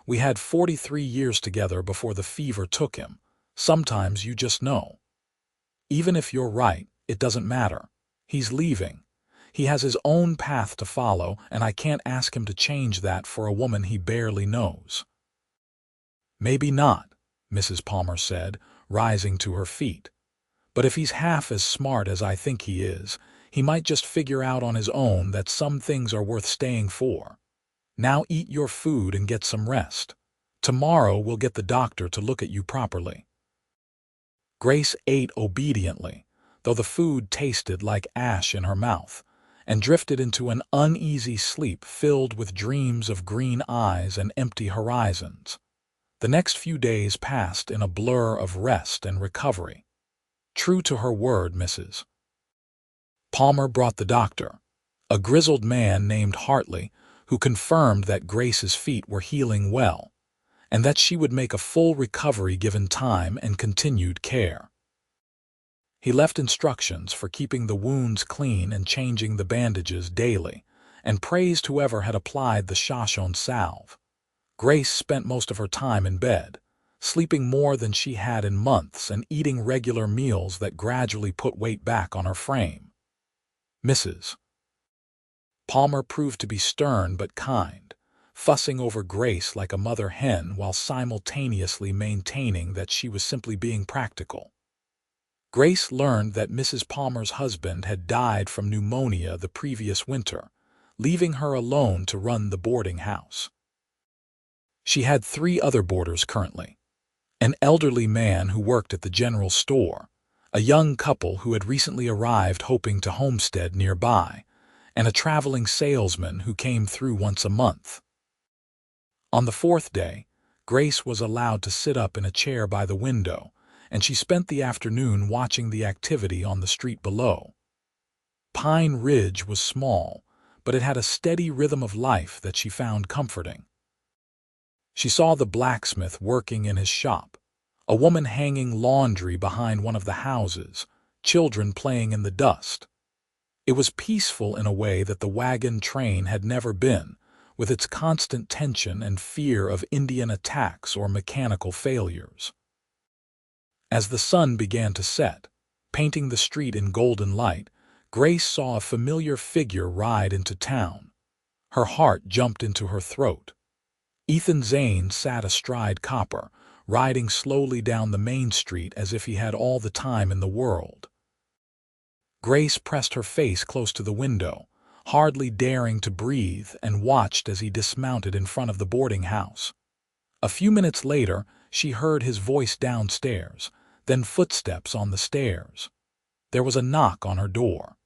We had 43 years together before the fever took him. Sometimes you just know. Even if you're right, it doesn't matter. He's leaving. He has his own path to follow, and I can't ask him to change that for a woman he barely knows. Maybe not, Mrs. Palmer said, rising to her feet. But if he's half as smart as I think he is, he might just figure out on his own that some things are worth staying for. Now eat your food and get some rest. Tomorrow we'll get the doctor to look at you properly. Grace ate obediently, though the food tasted like ash in her mouth, and drifted into an uneasy sleep filled with dreams of green eyes and empty horizons. The next few days passed in a blur of rest and recovery. True to her word, Mrs. Palmer brought the doctor, a grizzled man named Hartley, who confirmed that Grace's feet were healing well, and that she would make a full recovery given time and continued care. He left instructions for keeping the wounds clean and changing the bandages daily, and praised whoever had applied the Shoshone salve. Grace spent most of her time in bed, sleeping more than she had in months and eating regular meals that gradually put weight back on her frame. Mrs. Palmer proved to be stern but kind, fussing over Grace like a mother hen while simultaneously maintaining that she was simply being practical. Grace learned that Mrs. Palmer's husband had died from pneumonia the previous winter, leaving her alone to run the boarding house. She had 3 other boarders currently: an elderly man who worked at the general store, a young couple who had recently arrived hoping to homestead nearby, and a traveling salesman who came through once a month. On the 4th day, Grace was allowed to sit up in a chair by the window, and she spent the afternoon watching the activity on the street below. Pine Ridge was small, but it had a steady rhythm of life that she found comforting. She saw the blacksmith working in his shop, a woman hanging laundry behind one of the houses, children playing in the dust. It was peaceful in a way that the Wagon train had never been, with its constant tension and fear of Indian attacks or mechanical failures. As the sun began to set, painting the street in golden light, Grace saw a familiar figure ride into town. Her heart jumped into her throat. Ethan Zane sat astride Copper, riding slowly down the main street as if he had all the time in the world. Grace pressed her face close to the window, hardly daring to breathe, and watched as he dismounted in front of the boarding house. A few minutes later, she heard his voice downstairs, then footsteps on the stairs. There was a knock on her door.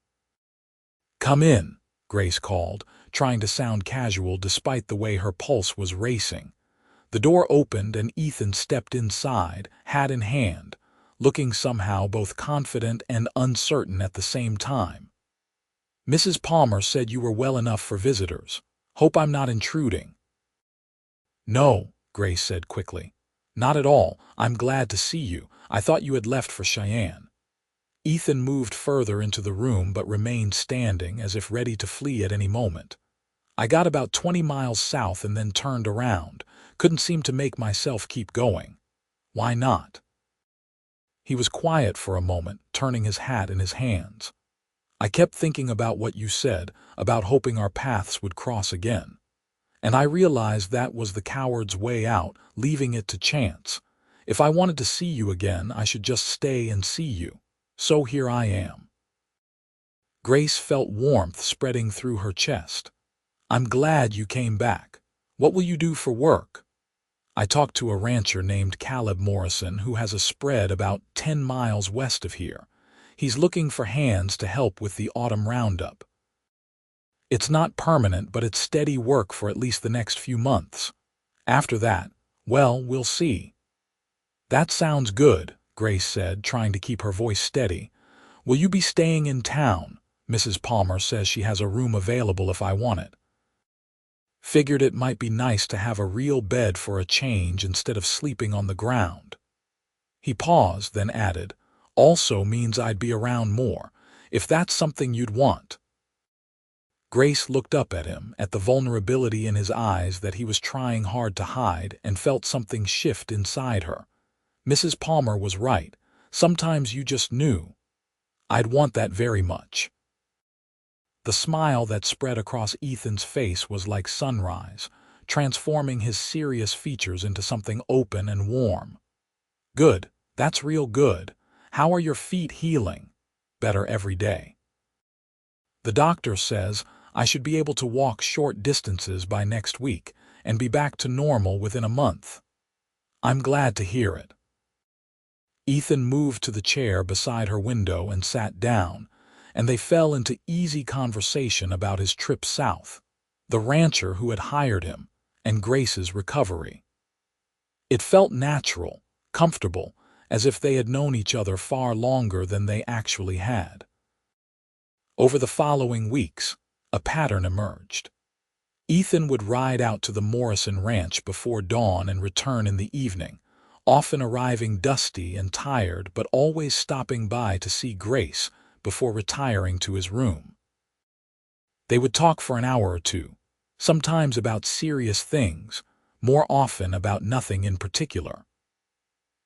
"Come in," Grace called, trying to sound casual despite the way her pulse was racing. The door opened and Ethan stepped inside, hat in hand, looking somehow both confident and uncertain at the same time. "Mrs. Palmer said you were well enough for visitors. Hope I'm not intruding." "No," Grace said quickly. "Not at all. I'm glad to see you. I thought you had left for Cheyenne." Ethan moved further into the room but remained standing as if ready to flee at any moment. "I got about 20 miles south and then turned around. Couldn't seem to make myself keep going." "Why not?" He was quiet for a moment, turning his hat in his hands. "I kept thinking about what you said, about hoping our paths would cross again. And I realized that was the coward's way out, leaving it to chance. If I wanted to see you again, I should just stay and see you. So here I am." Grace felt warmth spreading through her chest. "I'm glad you came back. What will you do for work?" "I talked to a rancher named Caleb Morrison who has a spread about 10 miles west of here. He's looking for hands to help with the autumn roundup. It's not permanent, but it's steady work for at least the next few months. After that, well, we'll see." "That sounds good," Grace said, trying to keep her voice steady. "Will you be staying in town? Mrs. Palmer says she has a room available if I want it. Figured it might be nice to have a real bed for a change instead of sleeping on the ground." He paused, then added, "Also means I'd be around more, if that's something you'd want." Grace looked up at him, at the vulnerability in his eyes that he was trying hard to hide, and felt something shift inside her. Mrs. Palmer was right. Sometimes you just knew. "I'd want that very much." The smile that spread across Ethan's face was like sunrise, transforming his serious features into something open and warm. "Good. That's real good. How are your feet healing?" "Better every day. The doctor says I should be able to walk short distances by next week and be back to normal within a month." "I'm glad to hear it." Ethan moved to the chair beside her window and sat down, and they fell into easy conversation about his trip south, the rancher who had hired him, and Grace's recovery. It felt natural, comfortable, as if they had known each other far longer than they actually had. Over the following weeks, a pattern emerged. Ethan would ride out to the Morrison ranch before dawn and return in the evening, often arriving dusty and tired but always stopping by to see Grace before retiring to his room. They would talk for an hour or two, sometimes about serious things, more often about nothing in particular.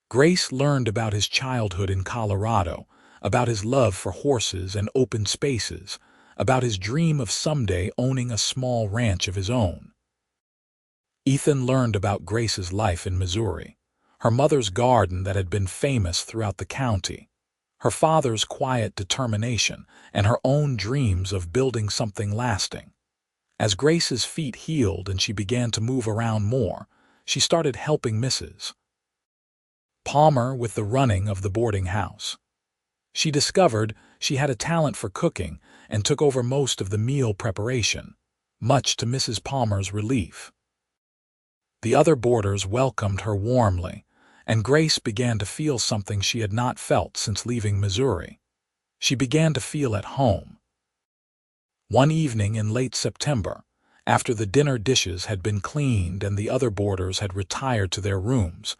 Grace learned about his childhood in Colorado, about his love for horses and open spaces, about his dream of someday owning a small ranch of his own. Ethan learned about Grace's life in Missouri, her mother's garden that had been famous throughout the county, her father's quiet determination, and her own dreams of building something lasting. As Grace's feet healed and she began to move around more, she started helping Mrs. Palmer with the running of the boarding house. She discovered she had a talent for cooking and took over most of the meal preparation, much to Mrs. Palmer's relief. The other boarders welcomed her warmly, and Grace began to feel something she had not felt since leaving Missouri. She began to feel at home. One evening in late September, after the dinner dishes had been cleaned and the other boarders had retired to their rooms,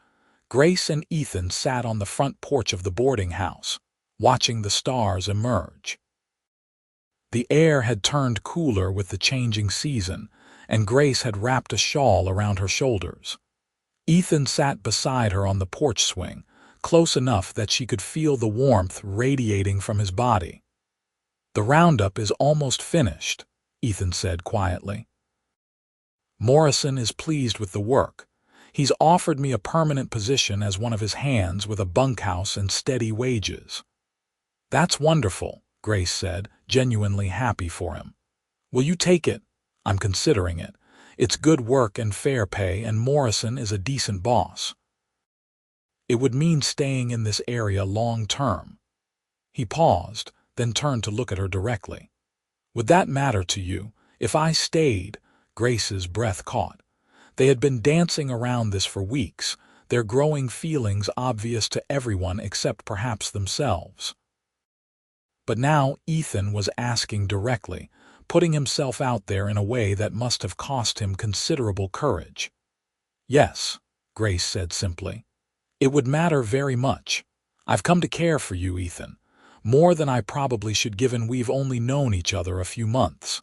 Grace and Ethan sat on the front porch of the boarding house, watching the stars emerge. The air had turned cooler with the changing season, and Grace had wrapped a shawl around her shoulders. Ethan sat beside her on the porch swing, close enough that she could feel the warmth radiating from his body. "The roundup is almost finished," Ethan said quietly. "Morrison is pleased with the work. He's offered me a permanent position as one of his hands with a bunkhouse and steady wages." "That's wonderful," Grace said, genuinely happy for him. "Will you take it?" "I'm considering it. It's good work and fair pay, and Morrison is a decent boss. It would mean staying in this area long term." He paused, then turned to look at her directly. "Would that matter to you, if I stayed?" Grace's breath caught. They had been dancing around this for weeks, their growing feelings obvious to everyone except perhaps themselves. But now Ethan was asking directly, putting himself out there in a way that must have cost him considerable courage. "Yes," Grace said simply. "It would matter very much. I've come to care for you, Ethan, more than I probably should given we've only known each other a few months.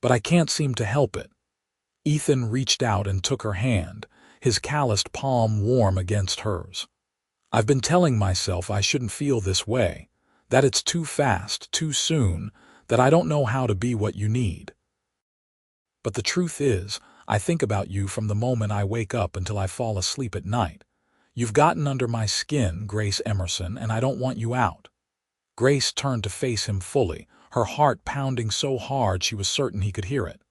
But I can't seem to help it." Ethan reached out and took her hand, his calloused palm warm against hers. "I've been telling myself I shouldn't feel this way, that it's too fast, too soon, that I don't know how to be what you need. But the truth is, I think about you from the moment I wake up until I fall asleep at night. You've gotten under my skin, Grace Emerson, and I don't want you out." Grace turned to face him fully, her heart pounding so hard she was certain he could hear it.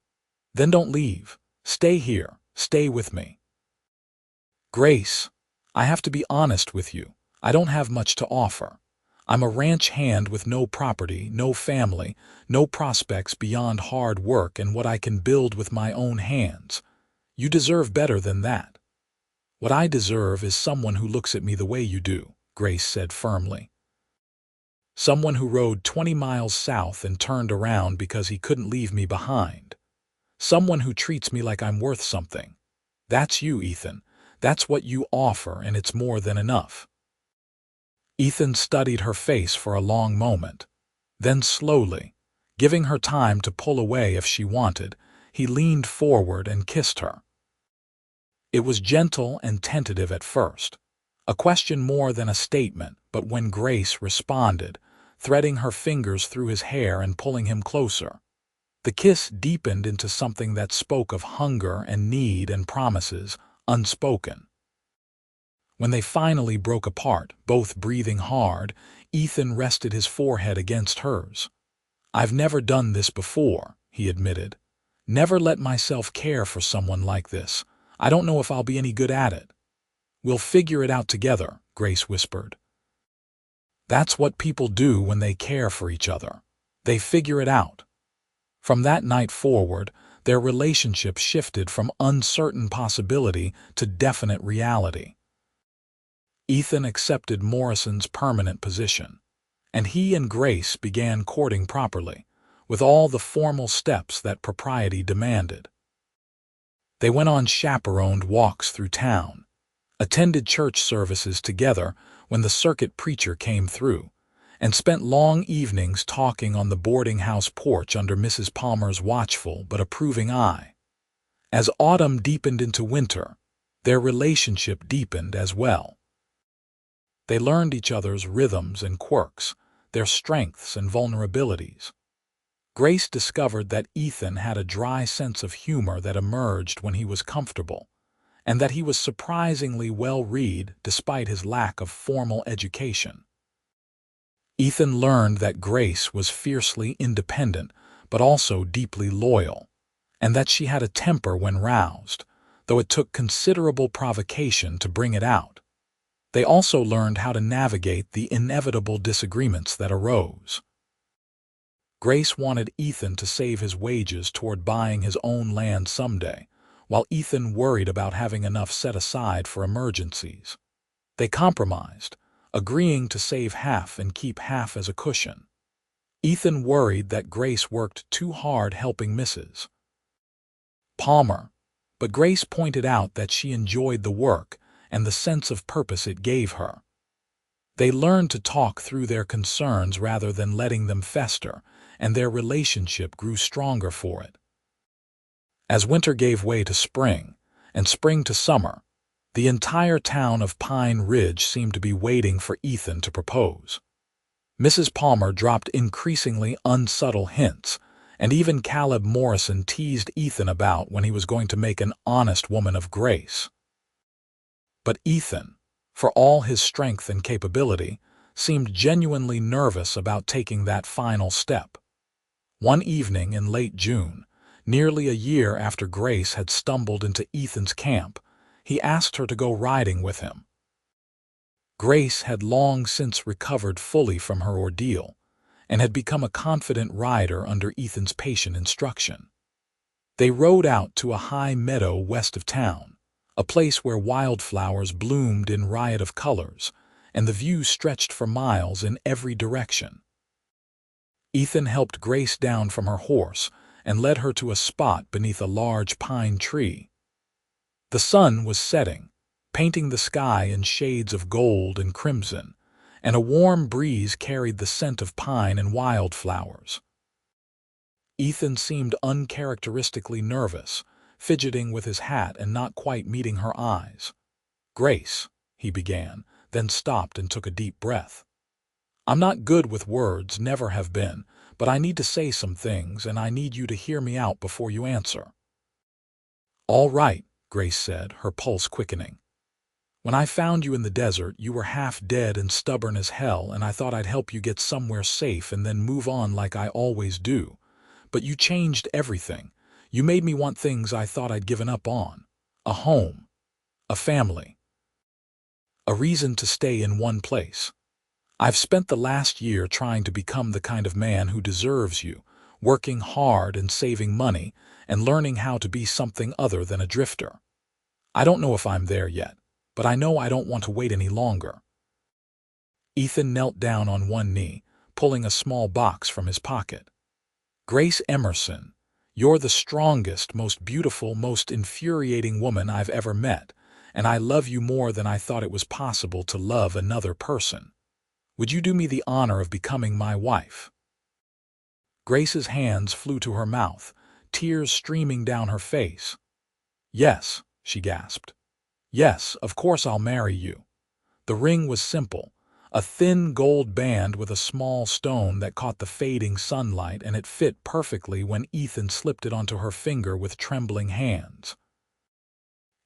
"Then don't leave. Stay here. Stay with me." "Grace, I have to be honest with you. I don't have much to offer. I'm a ranch hand with no property, no family, no prospects beyond hard work and what I can build with my own hands. You deserve better than that." What I deserve is someone who looks at me the way you do, Grace said firmly. Someone who rode 20 miles south and turned around because he couldn't leave me behind. Someone who treats me like I'm worth something. That's you, Ethan. That's what you offer, and it's more than enough. Ethan studied her face for a long moment. Then slowly, giving her time to pull away if she wanted, he leaned forward and kissed her. It was gentle and tentative at first, a question more than a statement, but when Grace responded, threading her fingers through his hair and pulling him closer, the kiss deepened into something that spoke of hunger and need and promises unspoken. When they finally broke apart, both breathing hard, Ethan rested his forehead against hers. "I've never done this before," he admitted. "Never let myself care for someone like this. I don't know if I'll be any good at it." "We'll figure it out together," Grace whispered. That's what people do when they care for each other. They figure it out. From that night forward, their relationship shifted from uncertain possibility to definite reality. Ethan accepted Morrison's permanent position, and he and Grace began courting properly, with all the formal steps that propriety demanded. They went on chaperoned walks through town, attended church services together when the circuit preacher came through, and spent long evenings talking on the boarding house porch under Mrs. Palmer's watchful but approving eye. As autumn deepened into winter, their relationship deepened as well. They learned each other's rhythms and quirks, their strengths and vulnerabilities. Grace discovered that Ethan had a dry sense of humor that emerged when he was comfortable, and that he was surprisingly well-read despite his lack of formal education. Ethan learned that Grace was fiercely independent but also deeply loyal, and that she had a temper when roused, though it took considerable provocation to bring it out. They also learned how to navigate the inevitable disagreements that arose. Grace wanted Ethan to save his wages toward buying his own land someday, while Ethan worried about having enough set aside for emergencies. They compromised, agreeing to save half and keep half as a cushion. Ethan worried that Grace worked too hard helping Mrs. Palmer, but Grace pointed out that she enjoyed the work and the sense of purpose it gave her. They learned to talk through their concerns rather than letting them fester, and their relationship grew stronger for it. As winter gave way to spring, and spring to summer, the entire town of Pine Ridge seemed to be waiting for Ethan to propose. Mrs. Palmer dropped increasingly unsubtle hints, and even Caleb Morrison teased Ethan about when he was going to make an honest woman of Grace. But Ethan, for all his strength and capability, seemed genuinely nervous about taking that final step. One evening in late June, nearly a year after Grace had stumbled into Ethan's camp, he asked her to go riding with him. Grace had long since recovered fully from her ordeal and had become a confident rider under Ethan's patient instruction. They rode out to a high meadow west of town, a place where wildflowers bloomed in riot of colors, and the view stretched for miles in every direction. Ethan helped Grace down from her horse and led her to a spot beneath a large pine tree. The sun was setting, painting the sky in shades of gold and crimson, and a warm breeze carried the scent of pine and wildflowers. Ethan seemed uncharacteristically nervous, fidgeting with his hat and not quite meeting her eyes. "Grace," he began, then stopped and took a deep breath. "I'm not good with words, never have been, but I need to say some things, and I need you to hear me out before you answer." "All right," Grace said, her pulse quickening. "When I found you in the desert, you were half dead and stubborn as hell, and I thought I'd help you get somewhere safe and then move on like I always do. But you changed everything. You made me want things I thought I'd given up on. A home, a family, a reason to stay in one place. I've spent the last year trying to become the kind of man who deserves you, working hard and saving money and learning how to be something other than a drifter. I don't know if I'm there yet, but I know I don't want to wait any longer." Ethan knelt down on one knee, pulling a small box from his pocket. "Grace Emerson, you're the strongest, most beautiful, most infuriating woman I've ever met, and I love you more than I thought it was possible to love another person. Would you do me the honor of becoming my wife?" Grace's hands flew to her mouth, tears streaming down her face. "Yes," she gasped. "Yes, of course I'll marry you." The ring was simple, a thin gold band with a small stone that caught the fading sunlight, and it fit perfectly when Ethan slipped it onto her finger with trembling hands.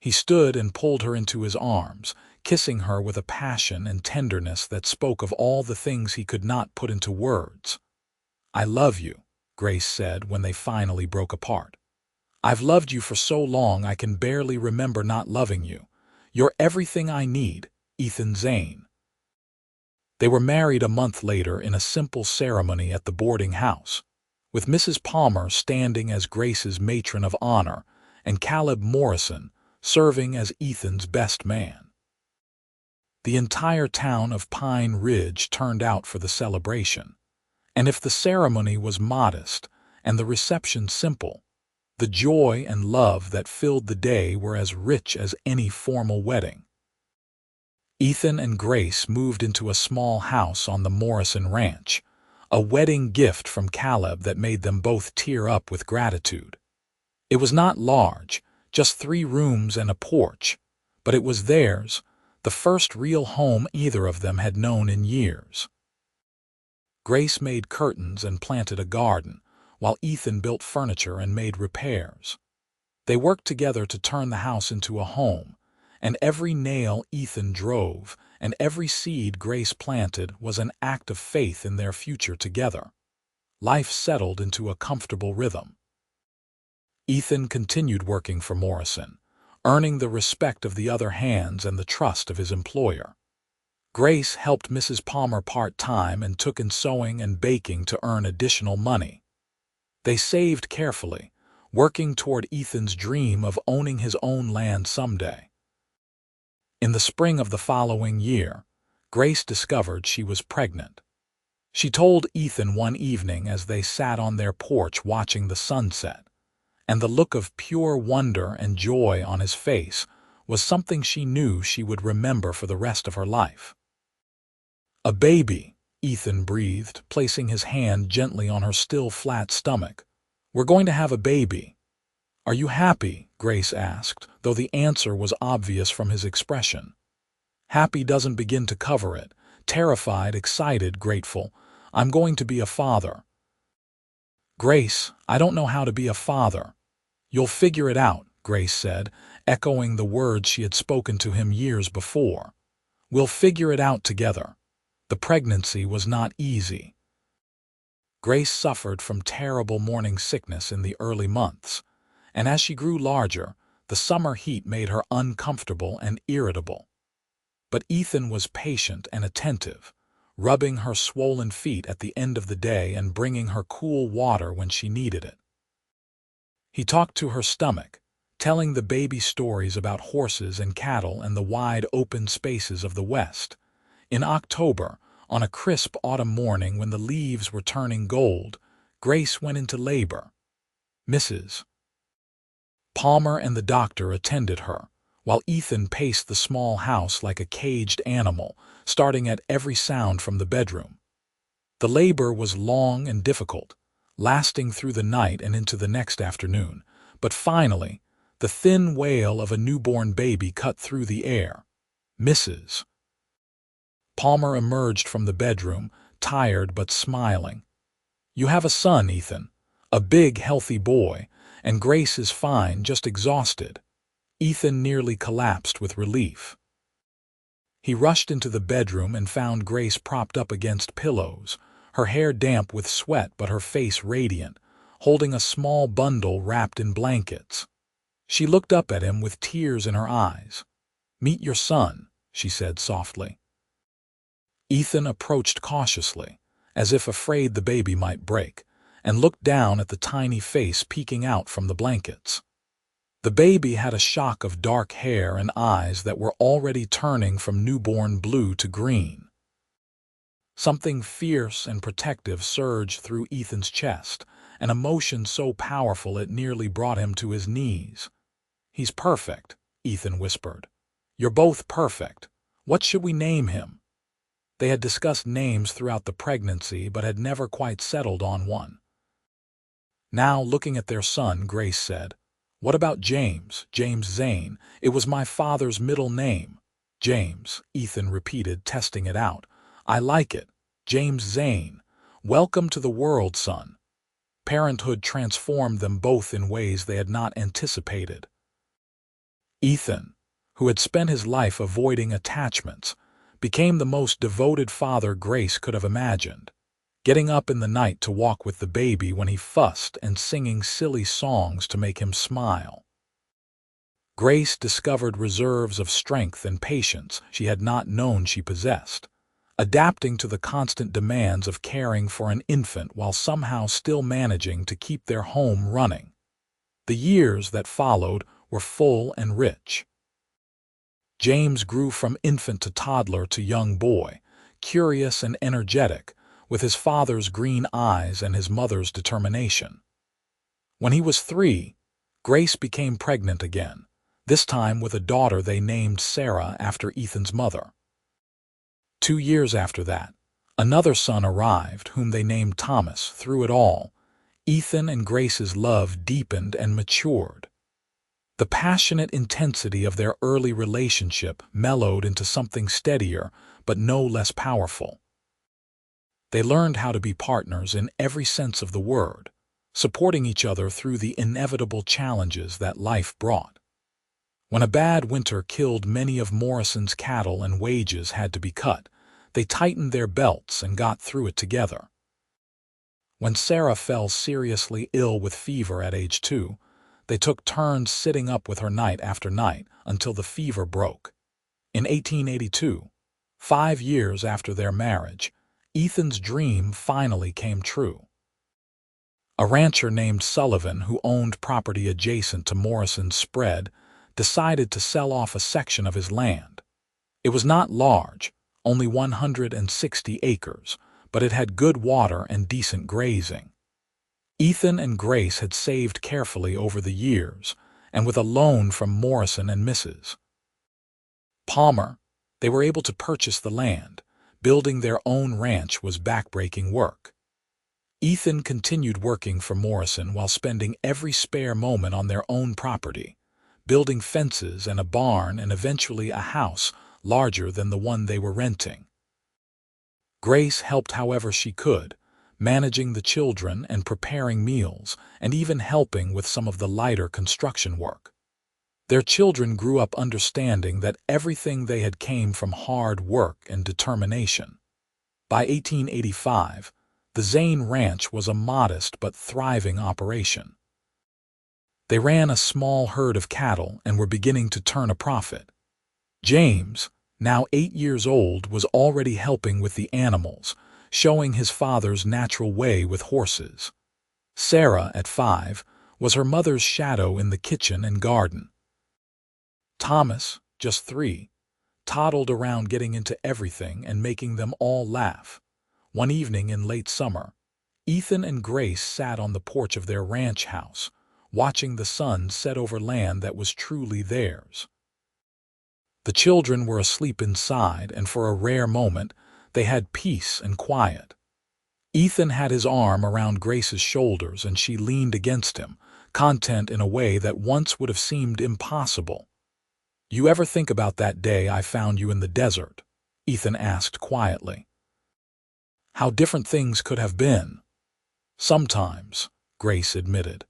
He stood and pulled her into his arms, kissing her with a passion and tenderness that spoke of all the things he could not put into words. "I love you," Grace said when they finally broke apart. "I've loved you for so long I can barely remember not loving you. You're everything I need, Ethan Zane." They were married a month later in a simple ceremony at the boarding house, with Mrs. Palmer standing as Grace's matron of honor and Caleb Morrison serving as Ethan's best man. The entire town of Pine Ridge turned out for the celebration, and if the ceremony was modest and the reception simple, the joy and love that filled the day were as rich as any formal wedding. Ethan and Grace moved into a small house on the Morrison Ranch, a wedding gift from Caleb that made them both tear up with gratitude. It was not large, just 3 rooms and a porch, but it was theirs, the first real home either of them had known in years. Grace made curtains and planted a garden, while Ethan built furniture and made repairs. They worked together to turn the house into a home, and every nail Ethan drove and every seed Grace planted was an act of faith in their future together. Life settled into a comfortable rhythm. Ethan continued working for Morrison, earning the respect of the other hands and the trust of his employer. Grace helped Mrs. Palmer part-time and took in sewing and baking to earn additional money. They saved carefully, working toward Ethan's dream of owning his own land someday. In the spring of the following year, Grace discovered she was pregnant. She told Ethan one evening as they sat on their porch watching the sunset, and the look of pure wonder and joy on his face was something she knew she would remember for the rest of her life. "A baby," Ethan breathed, placing his hand gently on her still flat stomach. "We're going to have a baby." "Are you happy?" Grace asked, though the answer was obvious from his expression. Happy doesn't begin to cover it. Terrified, excited, grateful. "I'm going to be a father." "Grace, I don't know how to be a father." "You'll figure it out," Grace said, echoing the words she had spoken to him years before. "We'll figure it out together." The pregnancy was not easy. Grace suffered from terrible morning sickness in the early months, and as she grew larger, the summer heat made her uncomfortable and irritable. But Ethan was patient and attentive, rubbing her swollen feet at the end of the day and bringing her cool water when she needed it. He talked to her stomach, telling the baby stories about horses and cattle and the wide open spaces of the West. In October, on a crisp autumn morning when the leaves were turning gold, Grace went into labor. Mrs. Palmer and the doctor attended her, while Ethan paced the small house like a caged animal, starting at every sound from the bedroom. The labor was long and difficult, lasting through the night and into the next afternoon, but finally, the thin wail of a newborn baby cut through the air. Mrs. Palmer emerged from the bedroom, tired but smiling. "You have a son, Ethan. A big, healthy boy, and Grace is fine, just exhausted." Ethan nearly collapsed with relief. He rushed into the bedroom and found Grace propped up against pillows, her hair damp with sweat but her face radiant, holding a small bundle wrapped in blankets. She looked up at him with tears in her eyes. "Meet your son," she said softly. Ethan approached cautiously, as if afraid the baby might break, and looked down at the tiny face peeking out from the blankets. The baby had a shock of dark hair and eyes that were already turning from newborn blue to green. Something fierce and protective surged through Ethan's chest, an emotion so powerful it nearly brought him to his knees. "He's perfect," Ethan whispered. "You're both perfect. What should we name him?" They had discussed names throughout the pregnancy but had never quite settled on one. Now, looking at their son, Grace said, "What about James? James Zane. It was my father's middle name." "James," Ethan repeated, testing it out. "I like it. James Zane. Welcome to the world, son." Parenthood transformed them both in ways they had not anticipated. Ethan, who had spent his life avoiding attachments, became the most devoted father Grace could have imagined, getting up in the night to walk with the baby when he fussed and singing silly songs to make him smile. Grace discovered reserves of strength and patience she had not known she possessed, adapting to the constant demands of caring for an infant while somehow still managing to keep their home running. The years that followed were full and rich. James grew from infant to toddler to young boy, curious and energetic, with his father's green eyes and his mother's determination. When he was 3, Grace became pregnant again, this time with a daughter they named Sarah after Ethan's mother. 2 years after that, another son arrived whom they named Thomas. Through it all, Ethan and Grace's love deepened and matured. The passionate intensity of their early relationship mellowed into something steadier but no less powerful. They learned how to be partners in every sense of the word, supporting each other through the inevitable challenges that life brought. When a bad winter killed many of Morrison's cattle and wages had to be cut, they tightened their belts and got through it together. When Sarah fell seriously ill with fever at age 2, they took turns sitting up with her night after night until the fever broke. In 1882, 5 years after their marriage, Ethan's dream finally came true. A rancher named Sullivan, who owned property adjacent to Morrison's spread, decided to sell off a section of his land. It was not large, only 160 acres, but it had good water and decent grazing. Ethan and Grace had saved carefully over the years, and with a loan from Morrison and Mrs. Palmer, they were able to purchase the land. Building their own ranch was backbreaking work. Ethan continued working for Morrison while spending every spare moment on their own property, building fences and a barn and eventually a house larger than the one they were renting. Grace helped however she could, managing the children and preparing meals, and even helping with some of the lighter construction work. Their children grew up understanding that everything they had came from hard work and determination. By 1885, the Zane Ranch was a modest but thriving operation. They ran a small herd of cattle and were beginning to turn a profit. James, now 8 years old, was already helping with the animals, showing his father's natural way with horses. Sarah, at 5, was her mother's shadow in the kitchen and garden. Thomas, just 3, toddled around getting into everything and making them all laugh. One evening in late summer, Ethan and Grace sat on the porch of their ranch house, watching the sun set over land that was truly theirs. The children were asleep inside, and for a rare moment, they had peace and quiet. Ethan had his arm around Grace's shoulders, and she leaned against him, content in a way that once would have seemed impossible. "You ever think about that day I found you in the desert?" Ethan asked quietly. "How different things could have been." "Sometimes," Grace admitted.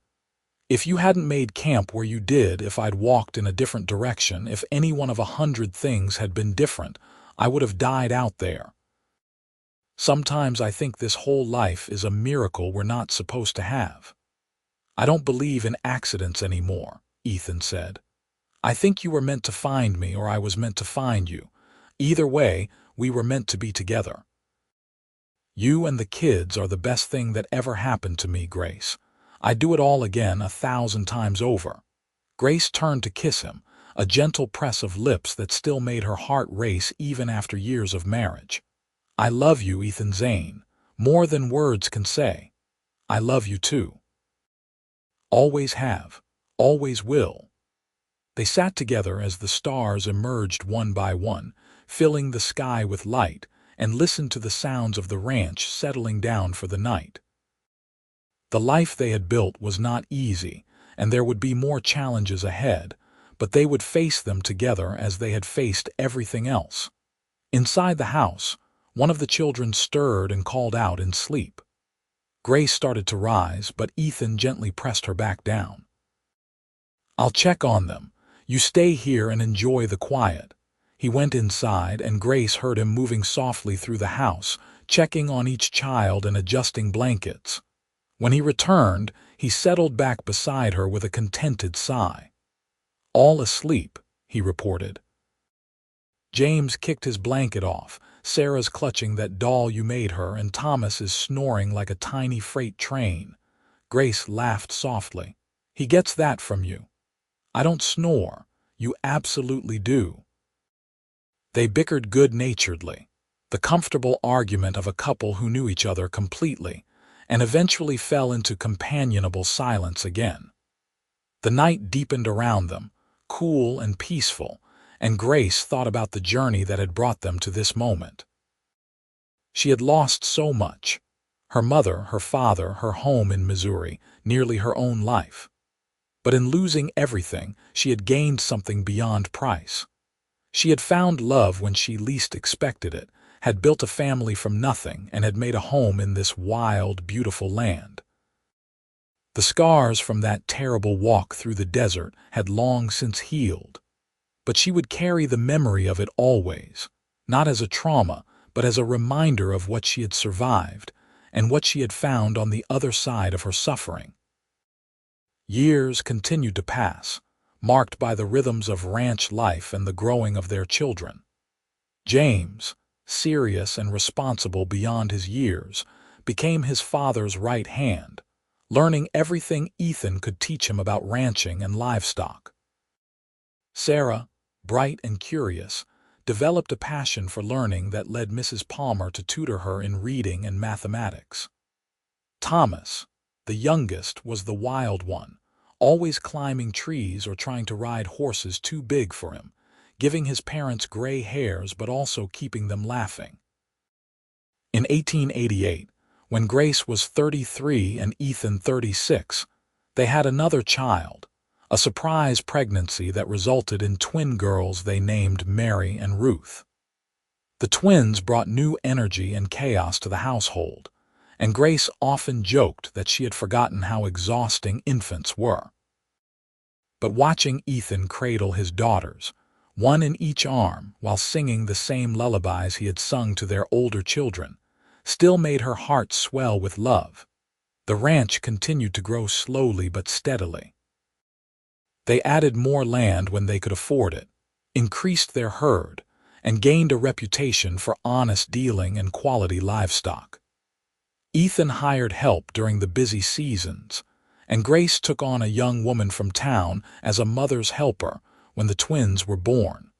"If you hadn't made camp where you did, if I'd walked in a different direction, if any one of 100 things had been different, I would have died out there. Sometimes I think this whole life is a miracle we're not supposed to have." "I don't believe in accidents anymore," Ethan said. "I think you were meant to find me, or I was meant to find you. Either way, we were meant to be together." "You and the kids are the best thing that ever happened to me, Grace. I'd do it all again 1,000 times over." Grace turned to kiss him, a gentle press of lips that still made her heart race even after years of marriage. "I love you, Ethan Zane, more than words can say. I love you too. Always have, always will." They sat together as the stars emerged one by one, filling the sky with light, and listened to the sounds of the ranch settling down for the night. The life they had built was not easy, and there would be more challenges ahead, but they would face them together as they had faced everything else. Inside the house, one of the children stirred and called out in sleep. Grace started to rise, but Ethan gently pressed her back down. "I'll check on them. You stay here and enjoy the quiet." He went inside, and Grace heard him moving softly through the house, checking on each child and adjusting blankets. When he returned, he settled back beside her with a contented sigh. "All asleep," he reported. James kicked his blanket off. "Sarah's clutching that doll you made her, and Thomas is snoring like a tiny freight train." Grace laughed softly. "He gets that from you." "I don't snore." "You absolutely do." They bickered good-naturedly, the comfortable argument of a couple who knew each other completely, and eventually fell into companionable silence again. The night deepened around them, cool and peaceful, and Grace thought about the journey that had brought them to this moment. She had lost so much: her mother, her father, her home in Missouri, nearly her own life. But in losing everything, she had gained something beyond price. She had found love when she least expected it, had built a family from nothing, and had made a home in this wild, beautiful land. The scars from that terrible walk through the desert had long since healed, but she would carry the memory of it always, not as a trauma, but as a reminder of what she had survived and what she had found on the other side of her suffering. Years continued to pass, marked by the rhythms of ranch life and the growing of their children. James, serious and responsible beyond his years, became his father's right hand, learning everything Ethan could teach him about ranching and livestock. Sarah, bright and curious, developed a passion for learning that led Mrs. Palmer to tutor her in reading and mathematics. Thomas, the youngest, was the wild one, always climbing trees or trying to ride horses too big for him, giving his parents gray hairs but also keeping them laughing. In 1888, when Grace was 33 and Ethan 36, they had another child, a surprise pregnancy that resulted in twin girls they named Mary and Ruth. The twins brought new energy and chaos to the household, and Grace often joked that she had forgotten how exhausting infants were. But watching Ethan cradle his daughters, one in each arm, while singing the same lullabies he had sung to their older children, still made her heart swell with love. The ranch continued to grow slowly but steadily. They added more land when they could afford it, increased their herd, and gained a reputation for honest dealing and quality livestock. Ethan hired help during the busy seasons, and Grace took on a young woman from town as a mother's helper when the twins were born.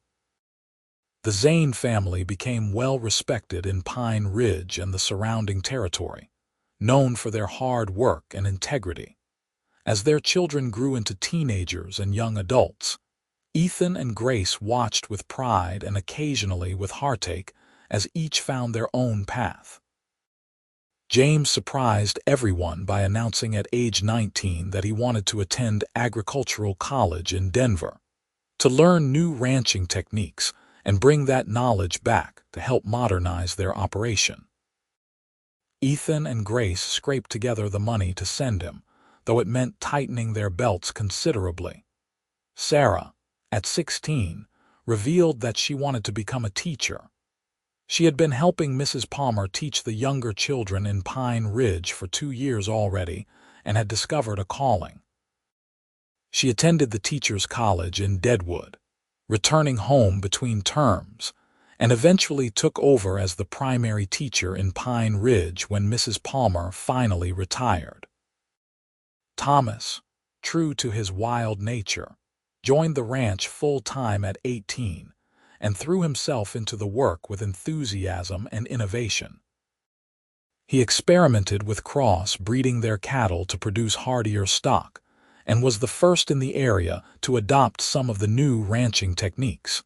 The Zane family became well respected in Pine Ridge and the surrounding territory, known for their hard work and integrity. As their children grew into teenagers and young adults, Ethan and Grace watched with pride and occasionally with heartache as each found their own path. James surprised everyone by announcing at age 19 that he wanted to attend agricultural college in Denver, to learn new ranching techniques and bring that knowledge back to help modernize their operation. Ethan and Grace scraped together the money to send him, though it meant tightening their belts considerably. Sarah, at 16, revealed that she wanted to become a teacher. She had been helping Mrs. Palmer teach the younger children in Pine Ridge for 2 years already and had discovered a calling. She attended the teachers' college in Deadwood, returning home between terms, and eventually took over as the primary teacher in Pine Ridge when Mrs. Palmer finally retired. Thomas, true to his wild nature, joined the ranch full-time at 18, and threw himself into the work with enthusiasm and innovation. He experimented with cross-breeding their cattle to produce hardier stock, and was the first in the area to adopt some of the new ranching techniques.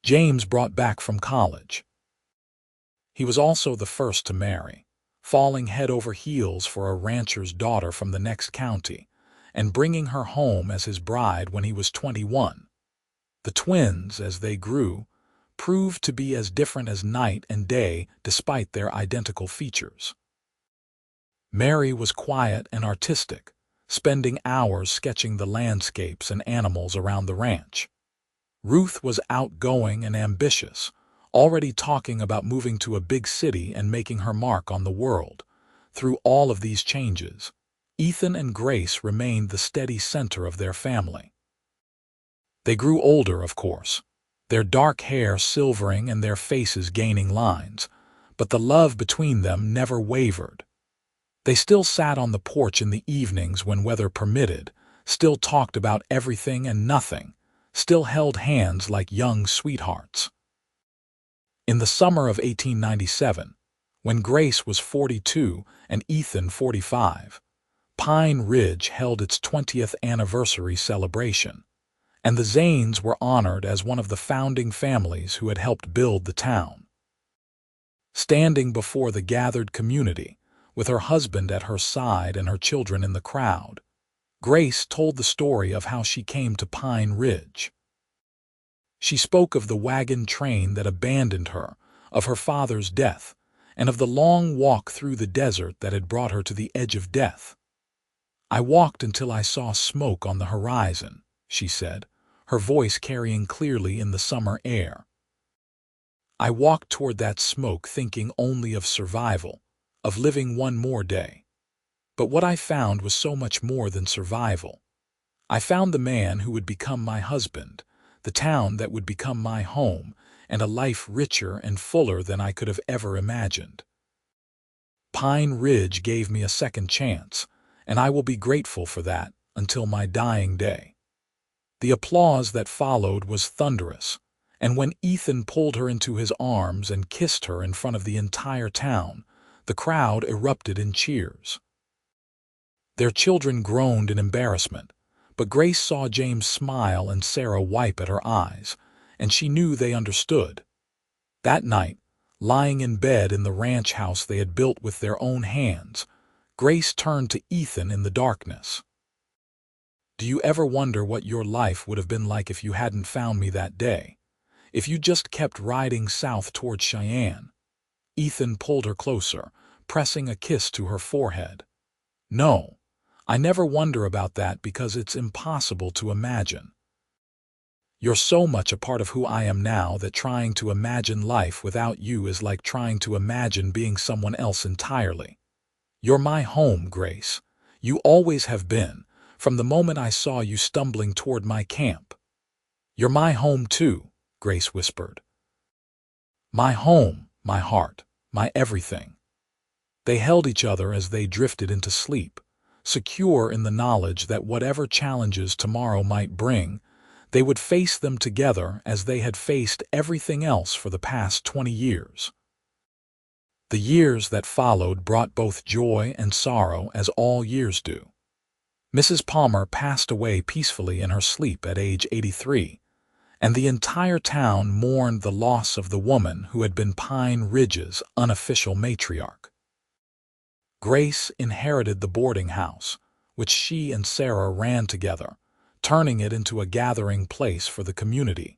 James brought back from college. He was also the first to marry, falling head over heels for a rancher's daughter from the next county, and bringing her home as his bride when he was 21. The twins, as they grew, proved to be as different as night and day despite their identical features. Mary was quiet and artistic, spending hours sketching the landscapes and animals around the ranch. Ruth was outgoing and ambitious, already talking about moving to a big city and making her mark on the world. Through all of these changes, Ethan and Grace remained the steady center of their family. They grew older, of course, their dark hair silvering and their faces gaining lines, but the love between them never wavered. They still sat on the porch in the evenings when weather permitted, still talked about everything and nothing, still held hands like young sweethearts. In the summer of 1897, when Grace was 42 and Ethan 45, Pine Ridge held its 20th anniversary celebration, and the Zanes were honored as one of the founding families who had helped build the town. Standing before the gathered community, with her husband at her side and her children in the crowd, Grace told the story of how she came to Pine Ridge. She spoke of the wagon train that abandoned her, of her father's death, and of the long walk through the desert that had brought her to the edge of death. "I walked until I saw smoke on the horizon," she said, her voice carrying clearly in the summer air. "I walked toward that smoke thinking only of survival, of living one more day. But what I found was so much more than survival. I found the man who would become my husband, the town that would become my home, and a life richer and fuller than I could have ever imagined. Pine Ridge gave me a second chance, and I will be grateful for that until my dying day." The applause that followed was thunderous, and when Ethan pulled her into his arms and kissed her in front of the entire town, the crowd erupted in cheers. Their children groaned in embarrassment, but Grace saw James smile and Sarah wipe at her eyes, and she knew they understood. That night, lying in bed in the ranch house they had built with their own hands, Grace turned to Ethan in the darkness. "Do you ever wonder what your life would have been like if you hadn't found me that day? If you just kept riding south toward Cheyenne?" Ethan pulled her closer, pressing a kiss to her forehead. "No, I never wonder about that because it's impossible to imagine. You're so much a part of who I am now that trying to imagine life without you is like trying to imagine being someone else entirely. You're my home, Grace. You always have been, from the moment I saw you stumbling toward my camp." "You're my home too," Grace whispered. "My home, my heart, my everything." They held each other as they drifted into sleep, secure in the knowledge that whatever challenges tomorrow might bring, they would face them together as they had faced everything else for the past 20 years. The years that followed brought both joy and sorrow, as all years do. Mrs. Palmer passed away peacefully in her sleep at age 83, and the entire town mourned the loss of the woman who had been Pine Ridge's unofficial matriarch. Grace inherited the boarding house, which she and Sarah ran together, turning it into a gathering place for the community.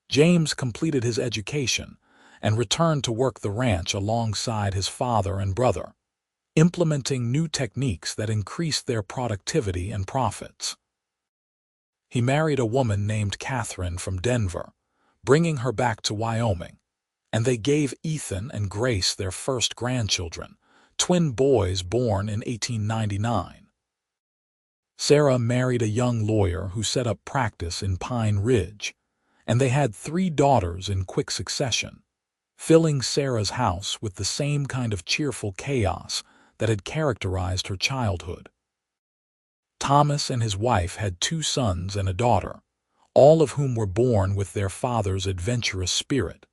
James completed his education and returned to work the ranch alongside his father and brother, implementing new techniques that increased their productivity and profits. He married a woman named Catherine from Denver, bringing her back to Wyoming, and they gave Ethan and Grace their first grandchildren, twin boys born in 1899. Sarah married a young lawyer who set up practice in Pine Ridge, and they had 3 daughters in quick succession, filling Sarah's house with the same kind of cheerful chaos that had characterized her childhood. Thomas and his wife had 2 sons and a daughter, all of whom were born with their father's adventurous spirit.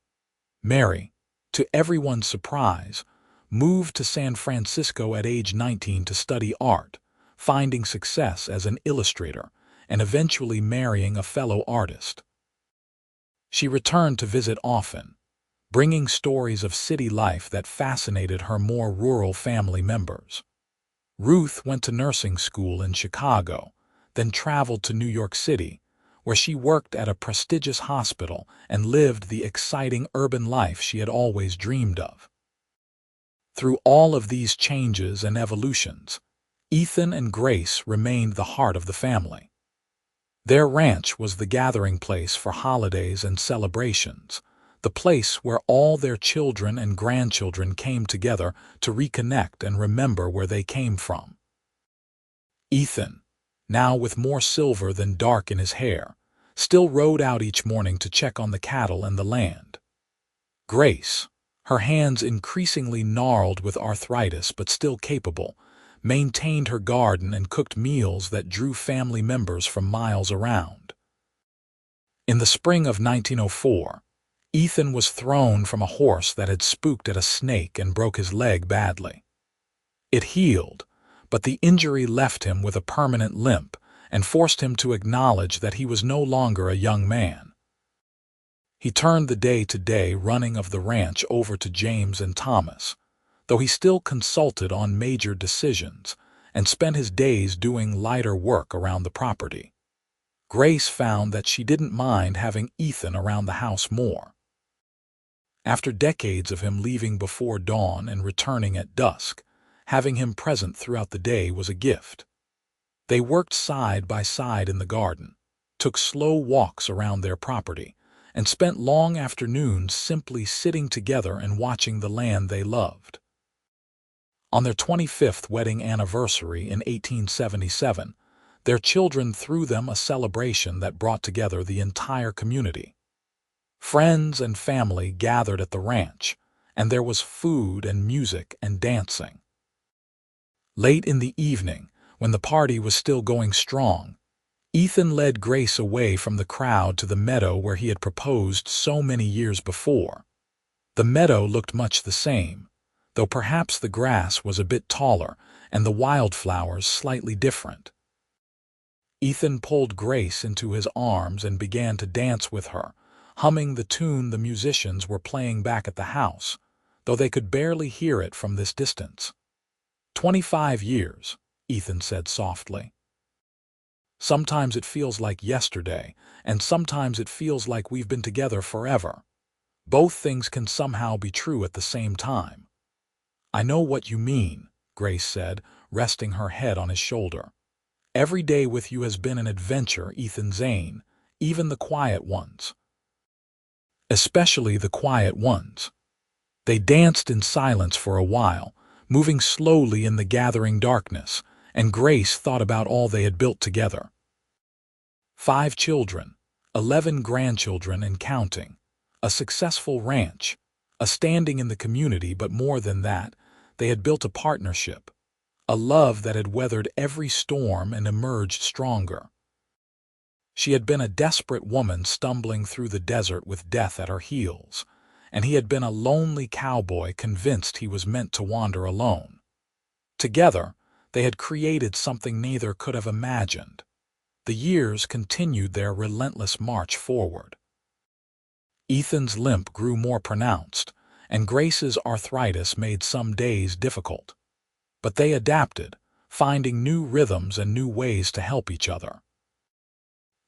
Mary, to everyone's surprise, moved to San Francisco at age 19 to study art, finding success as an illustrator and eventually marrying a fellow artist. She returned to visit often, bringing stories of city life that fascinated her more rural family members. Ruth went to nursing school in Chicago, then traveled to New York City, where she worked at a prestigious hospital and lived the exciting urban life she had always dreamed of. Through all of these changes and evolutions, Ethan and Grace remained the heart of the family. Their ranch was the gathering place for holidays and celebrations, the place where all their children and grandchildren came together to reconnect and remember where they came from. Ethan, now with more silver than dark in his hair, still rode out each morning to check on the cattle and the land. Grace, her hands increasingly gnarled with arthritis but still capable, maintained her garden and cooked meals that drew family members from miles around. In the spring of 1904, Ethan was thrown from a horse that had spooked at a snake and broke his leg badly. It healed, but the injury left him with a permanent limp and forced him to acknowledge that he was no longer a young man. He turned the day-to-day running of the ranch over to James and Thomas, though he still consulted on major decisions and spent his days doing lighter work around the property. Grace found that she didn't mind having Ethan around the house more. After decades of him leaving before dawn and returning at dusk, having him present throughout the day was a gift. They worked side by side in the garden, took slow walks around their property, and spent long afternoons simply sitting together and watching the land they loved. On their 25th wedding anniversary in 1877, their children threw them a celebration that brought together the entire community. Friends and family gathered at the ranch, and there was food and music and dancing. Late in the evening, when the party was still going strong, Ethan led Grace away from the crowd to the meadow where he had proposed so many years before. The meadow looked much the same, though perhaps the grass was a bit taller and the wildflowers slightly different. Ethan pulled Grace into his arms and began to dance with her, humming the tune the musicians were playing back at the house, though they could barely hear it from this distance. 25 years, Ethan said softly. Sometimes it feels like yesterday, and sometimes it feels like we've been together forever. Both things can somehow be true at the same time. I know what you mean, Grace said, resting her head on his shoulder. Every day with you has been an adventure, Ethan Zane, even the quiet ones. Especially the quiet ones. They danced in silence for a while, moving slowly in the gathering darkness, and Grace thought about all they had built together. 5 children, 11 grandchildren and counting, a successful ranch, a standing in the community, but more than that, they had built a partnership, a love that had weathered every storm and emerged stronger. She had been a desperate woman stumbling through the desert with death at her heels, and he had been a lonely cowboy convinced he was meant to wander alone. Together, they had created something neither could have imagined. The years continued their relentless march forward. Ethan's limp grew more pronounced, and Grace's arthritis made some days difficult. But they adapted, finding new rhythms and new ways to help each other.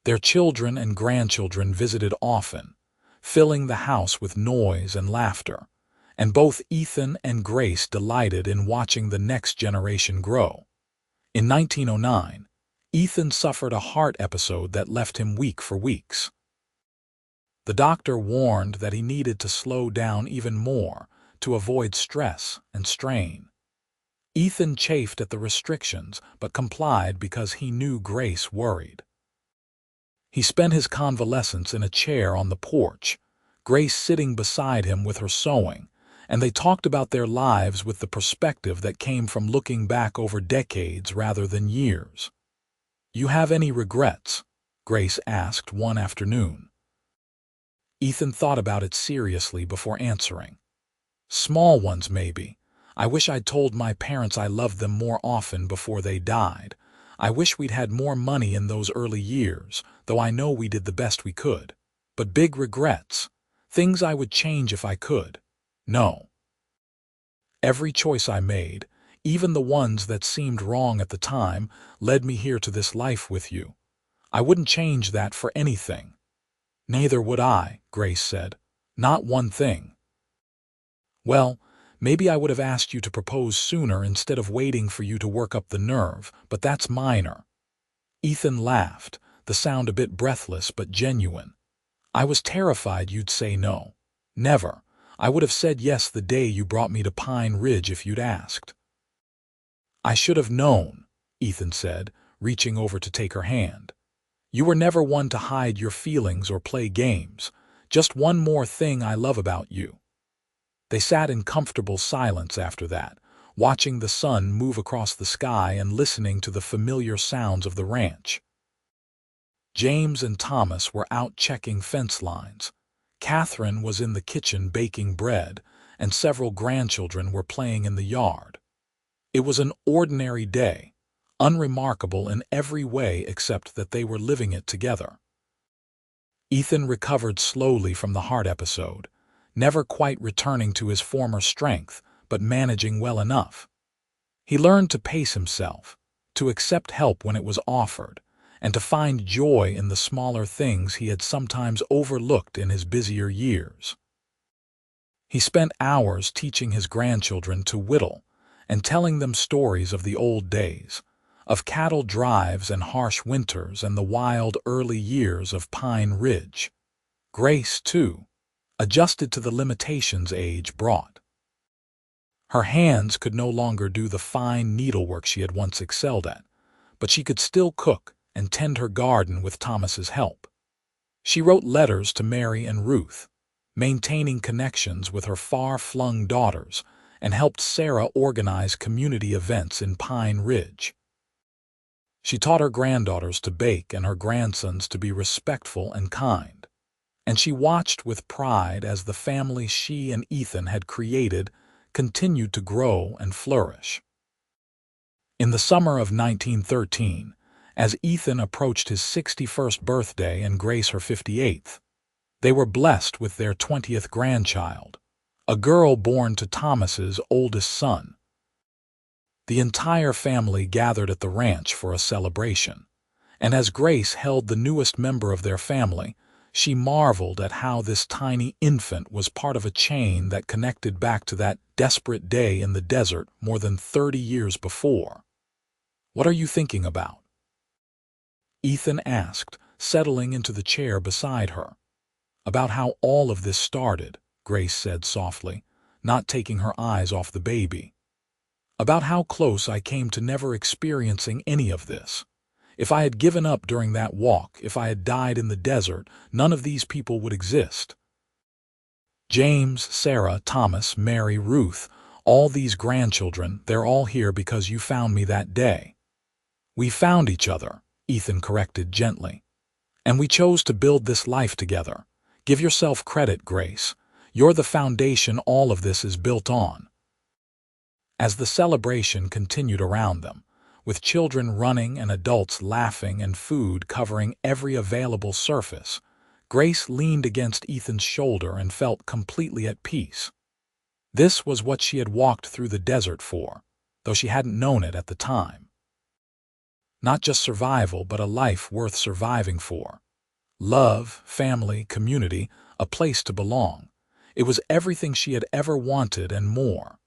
Their children and grandchildren visited often, filling the house with noise and laughter, and both Ethan and Grace delighted in watching the next generation grow. In 1909, Ethan suffered a heart episode that left him weak for weeks. The doctor warned that he needed to slow down even more to avoid stress and strain. Ethan chafed at the restrictions but complied because he knew Grace worried. He spent his convalescence in a chair on the porch, Grace sitting beside him with her sewing, and they talked about their lives with the perspective that came from looking back over decades rather than years. "You have any regrets?" Grace asked one afternoon. Ethan thought about it seriously before answering. Small ones, maybe. I wish I'd told my parents I loved them more often before they died. I wish we'd had more money in those early years, though I know we did the best we could. But big regrets. Things I would change if I could. No. Every choice I made, even the ones that seemed wrong at the time, led me here to this life with you. I wouldn't change that for anything. Neither would I, Grace said. Not one thing. Well, maybe I would have asked you to propose sooner instead of waiting for you to work up the nerve, but that's minor. Ethan laughed, the sound a bit breathless but genuine. I was terrified you'd say no. Never. I would have said yes the day you brought me to Pine Ridge if you'd asked. I should have known, Ethan said, reaching over to take her hand. You were never one to hide your feelings or play games. Just one more thing I love about you. They sat in comfortable silence after that, watching the sun move across the sky and listening to the familiar sounds of the ranch. James and Thomas were out checking fence lines. Catherine was in the kitchen baking bread, and several grandchildren were playing in the yard. It was an ordinary day, unremarkable in every way except that they were living it together. Ethan recovered slowly from the heart episode, never quite returning to his former strength, but managing well enough. He learned to pace himself, to accept help when it was offered, and to find joy in the smaller things he had sometimes overlooked in his busier years. He spent hours teaching his grandchildren to whittle and telling them stories of the old days, of cattle drives and harsh winters and the wild early years of Pine Ridge. Grace, too, adjusted to the limitations age brought. Her hands could no longer do the fine needlework she had once excelled at, but she could still cook and tend her garden with Thomas's help. She wrote letters to Mary and Ruth, maintaining connections with her far-flung daughters, and helped Sarah organize community events in Pine Ridge. She taught her granddaughters to bake and her grandsons to be respectful and kind, and she watched with pride as the family she and Ethan had created continued to grow and flourish. In the summer of 1913, as Ethan approached his 61st birthday and Grace her 58th, they were blessed with their 20th grandchild, a girl born to Thomas's oldest son. The entire family gathered at the ranch for a celebration, and as Grace held the newest member of their family, she marveled at how this tiny infant was part of a chain that connected back to that desperate day in the desert more than 30 years before. "What are you thinking about?" Ethan asked, settling into the chair beside her. "About how all of this started," Grace said softly, not taking her eyes off the baby. "About how close I came to never experiencing any of this. If I had given up during that walk, if I had died in the desert, none of these people would exist. James, Sarah, Thomas, Mary, Ruth, all these grandchildren, they're all here because you found me that day." "We found each other," Ethan corrected gently. "And we chose to build this life together. Give yourself credit, Grace. You're the foundation all of this is built on." As the celebration continued around them, with children running and adults laughing and food covering every available surface, Grace leaned against Ethan's shoulder and felt completely at peace. This was what she had walked through the desert for, though she hadn't known it at the time. Not just survival, but a life worth surviving for. Love, family, community, a place to belong. It was everything she had ever wanted and more.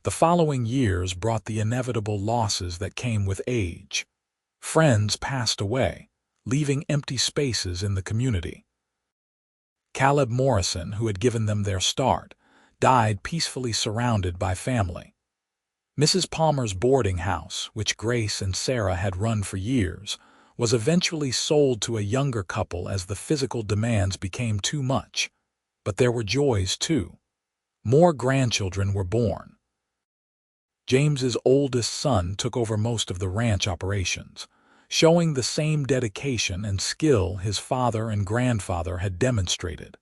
The following years brought the inevitable losses that came with age. Friends passed away, leaving empty spaces in the community. Caleb Morrison, who had given them their start, died peacefully surrounded by family. Mrs. Palmer's boarding house, which Grace and Sarah had run for years, was eventually sold to a younger couple as the physical demands became too much. But there were joys, too. More grandchildren were born. James's oldest son took over most of the ranch operations, showing the same dedication and skill his father and grandfather had demonstrated.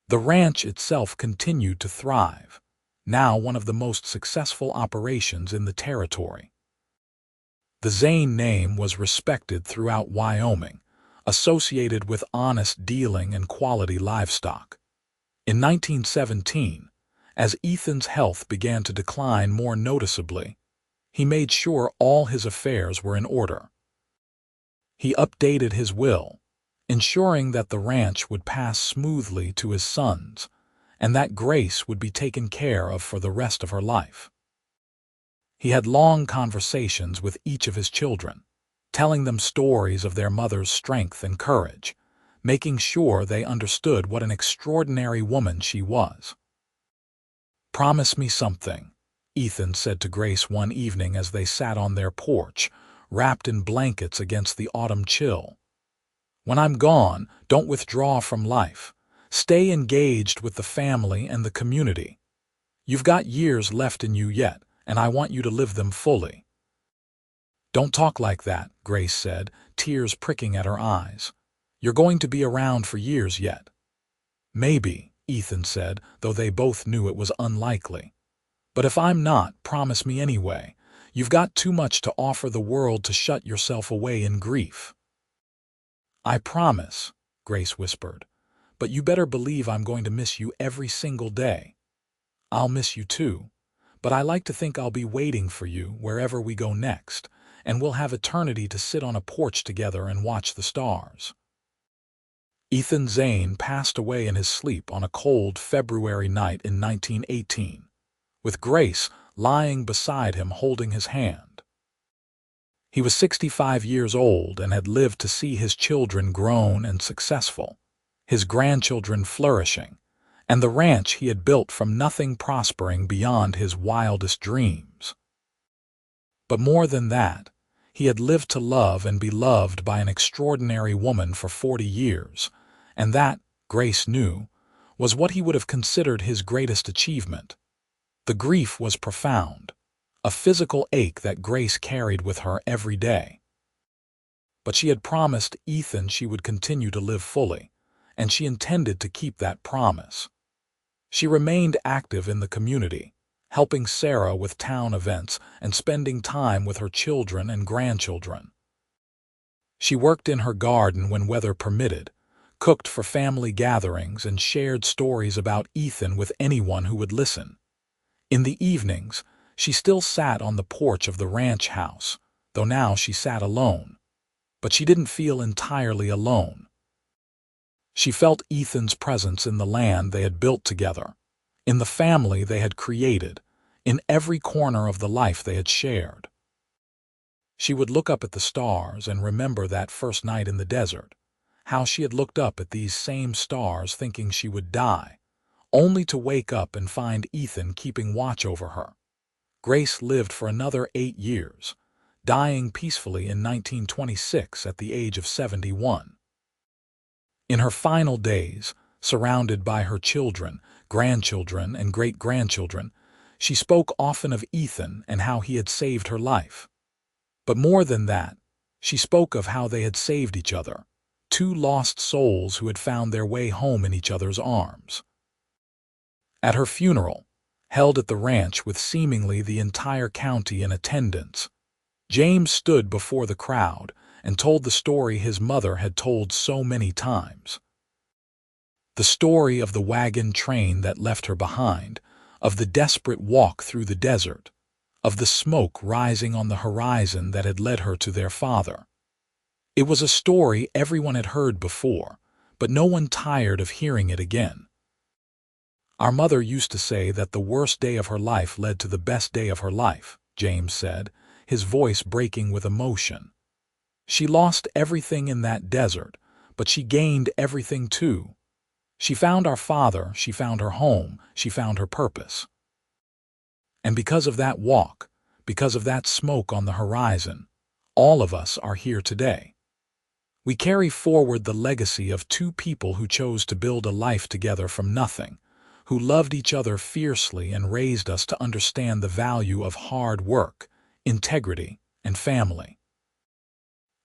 The ranch itself continued to thrive, now one of the most successful operations in the territory. The Zane name was respected throughout Wyoming, associated with honest dealing and quality livestock. In 1917, as Ethan's health began to decline more noticeably, he made sure all his affairs were in order. He updated his will, ensuring that the ranch would pass smoothly to his sons, and that Grace would be taken care of for the rest of her life. He had long conversations with each of his children, telling them stories of their mother's strength and courage, making sure they understood what an extraordinary woman she was. "Promise me something," Ethan said to Grace one evening as they sat on their porch, wrapped in blankets against the autumn chill. "When I'm gone, don't withdraw from life. Stay engaged with the family and the community. You've got years left in you yet, and I want you to live them fully." "Don't talk like that," Grace said, tears pricking at her eyes. "You're going to be around for years yet." "Maybe," Ethan said, though they both knew it was unlikely. "But if I'm not, promise me anyway. You've got too much to offer the world to shut yourself away in grief." "I promise," Grace whispered. "But you better believe I'm going to miss you every single day." "I'll miss you too, but I like to think I'll be waiting for you wherever we go next, and we'll have eternity to sit on a porch together and watch the stars." Ethan Zane passed away in his sleep on a cold February night in 1918, with Grace lying beside him holding his hand. He was 65 years old and had lived to see his children grown and successful, his grandchildren flourishing, and the ranch he had built from nothing prospering beyond his wildest dreams. But more than that, he had lived to love and be loved by an extraordinary woman for 40 years, and that, Grace knew, was what he would have considered his greatest achievement. The grief was profound, a physical ache that Grace carried with her every day. But she had promised Ethan she would continue to live fully, and she intended to keep that promise. She remained active in the community, helping Sarah with town events and spending time with her children and grandchildren. She worked in her garden when weather permitted, cooked for family gatherings, and shared stories about Ethan with anyone who would listen. In the evenings, she still sat on the porch of the ranch house, though now she sat alone. But she didn't feel entirely alone. She felt Ethan's presence in the land they had built together, in the family they had created, in every corner of the life they had shared. She would look up at the stars and remember that first night in the desert, how she had looked up at these same stars thinking she would die, only to wake up and find Ethan keeping watch over her. Grace lived for another 8 years, dying peacefully in 1926 at the age of 71. In her final days, surrounded by her children, grandchildren, and great-grandchildren, she spoke often of Ethan and how he had saved her life. But more than that, she spoke of how they had saved each other, two lost souls who had found their way home in each other's arms. At her funeral, held at the ranch with seemingly the entire county in attendance, James stood before the crowd and told the story his mother had told so many times. The story of the wagon train that left her behind, of the desperate walk through the desert, of the smoke rising on the horizon that had led her to their father. It was a story everyone had heard before, but no one tired of hearing it again. "Our mother used to say that the worst day of her life led to the best day of her life," James said, his voice breaking with emotion. "She lost everything in that desert, but she gained everything too. She found our father, she found her home, she found her purpose. And because of that walk, because of that smoke on the horizon, all of us are here today. We carry forward the legacy of two people who chose to build a life together from nothing, who loved each other fiercely and raised us to understand the value of hard work, integrity, and family.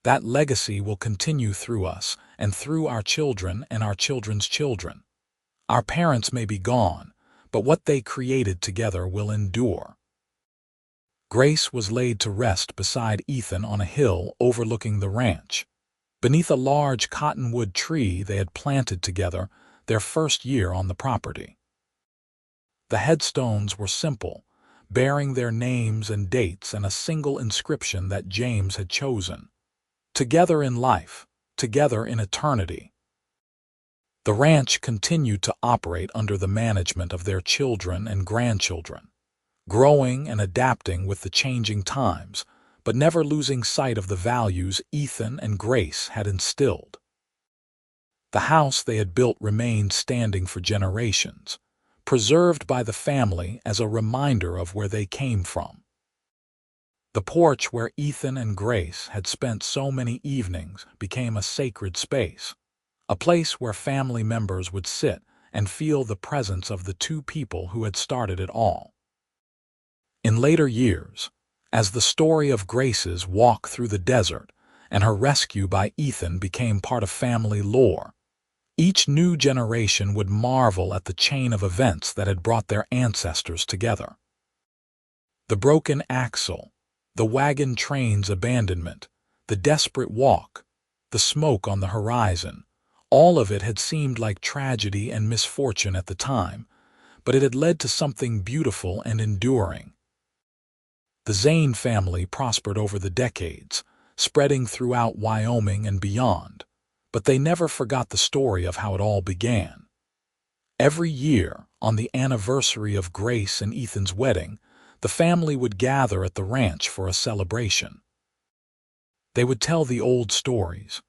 That legacy will continue through us and through our children and our children's children. Our parents may be gone, but what they created together will endure. Grace was laid to rest beside Ethan on a hill overlooking the ranch, beneath a large cottonwood tree they had planted together their first year on the property. The headstones were simple, bearing their names and dates and a single inscription that James had chosen. Together in life, together in eternity. The ranch continued to operate under the management of their children and grandchildren, growing and adapting with the changing times, but never losing sight of the values Ethan and Grace had instilled. The house they had built remained standing for generations, preserved by the family as a reminder of where they came from. The porch where Ethan and Grace had spent so many evenings became a sacred space, a place where family members would sit and feel the presence of the two people who had started it all. In later years, as the story of Grace's walk through the desert and her rescue by Ethan became part of family lore, each new generation would marvel at the chain of events that had brought their ancestors together. The broken axle, the wagon train's abandonment, the desperate walk, the smoke on the horizon, all of it had seemed like tragedy and misfortune at the time, but it had led to something beautiful and enduring. The Zane family prospered over the decades, spreading throughout Wyoming and beyond, but they never forgot the story of how it all began. Every year, on the anniversary of Grace and Ethan's wedding, the family would gather at the ranch for a celebration. They would tell the old stories,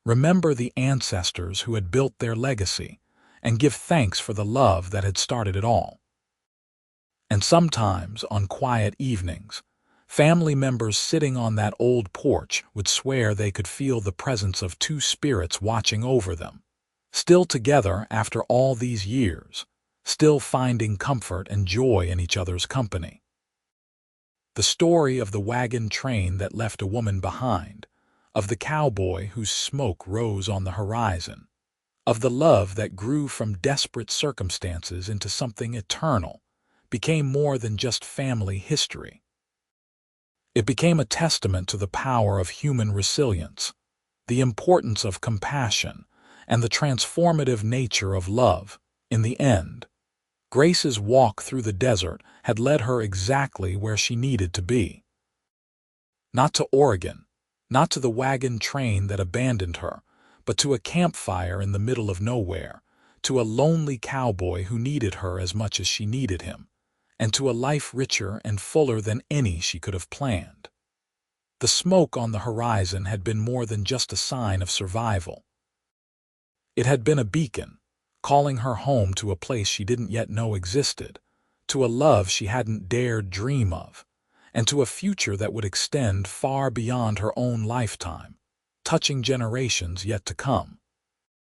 remember the ancestors who had built their legacy, and give thanks for the love that had started it all. And sometimes, on quiet evenings, family members sitting on that old porch would swear they could feel the presence of two spirits watching over them, still together after all these years, still finding comfort and joy in each other's company. The story of the wagon train that left a woman behind, of the cowboy whose smoke rose on the horizon, of the love that grew from desperate circumstances into something eternal, became more than just family history. It became a testament to the power of human resilience, the importance of compassion, and the transformative nature of love. In the end, Grace's walk through the desert had led her exactly where she needed to be. Not to Oregon, not to the wagon train that abandoned her, but to a campfire in the middle of nowhere, to a lonely cowboy who needed her as much as she needed him, and to a life richer and fuller than any she could have planned. The smoke on the horizon had been more than just a sign of survival. It had been a beacon, calling her home to a place she didn't yet know existed, to a love she hadn't dared dream of, and to a future that would extend far beyond her own lifetime, touching generations yet to come.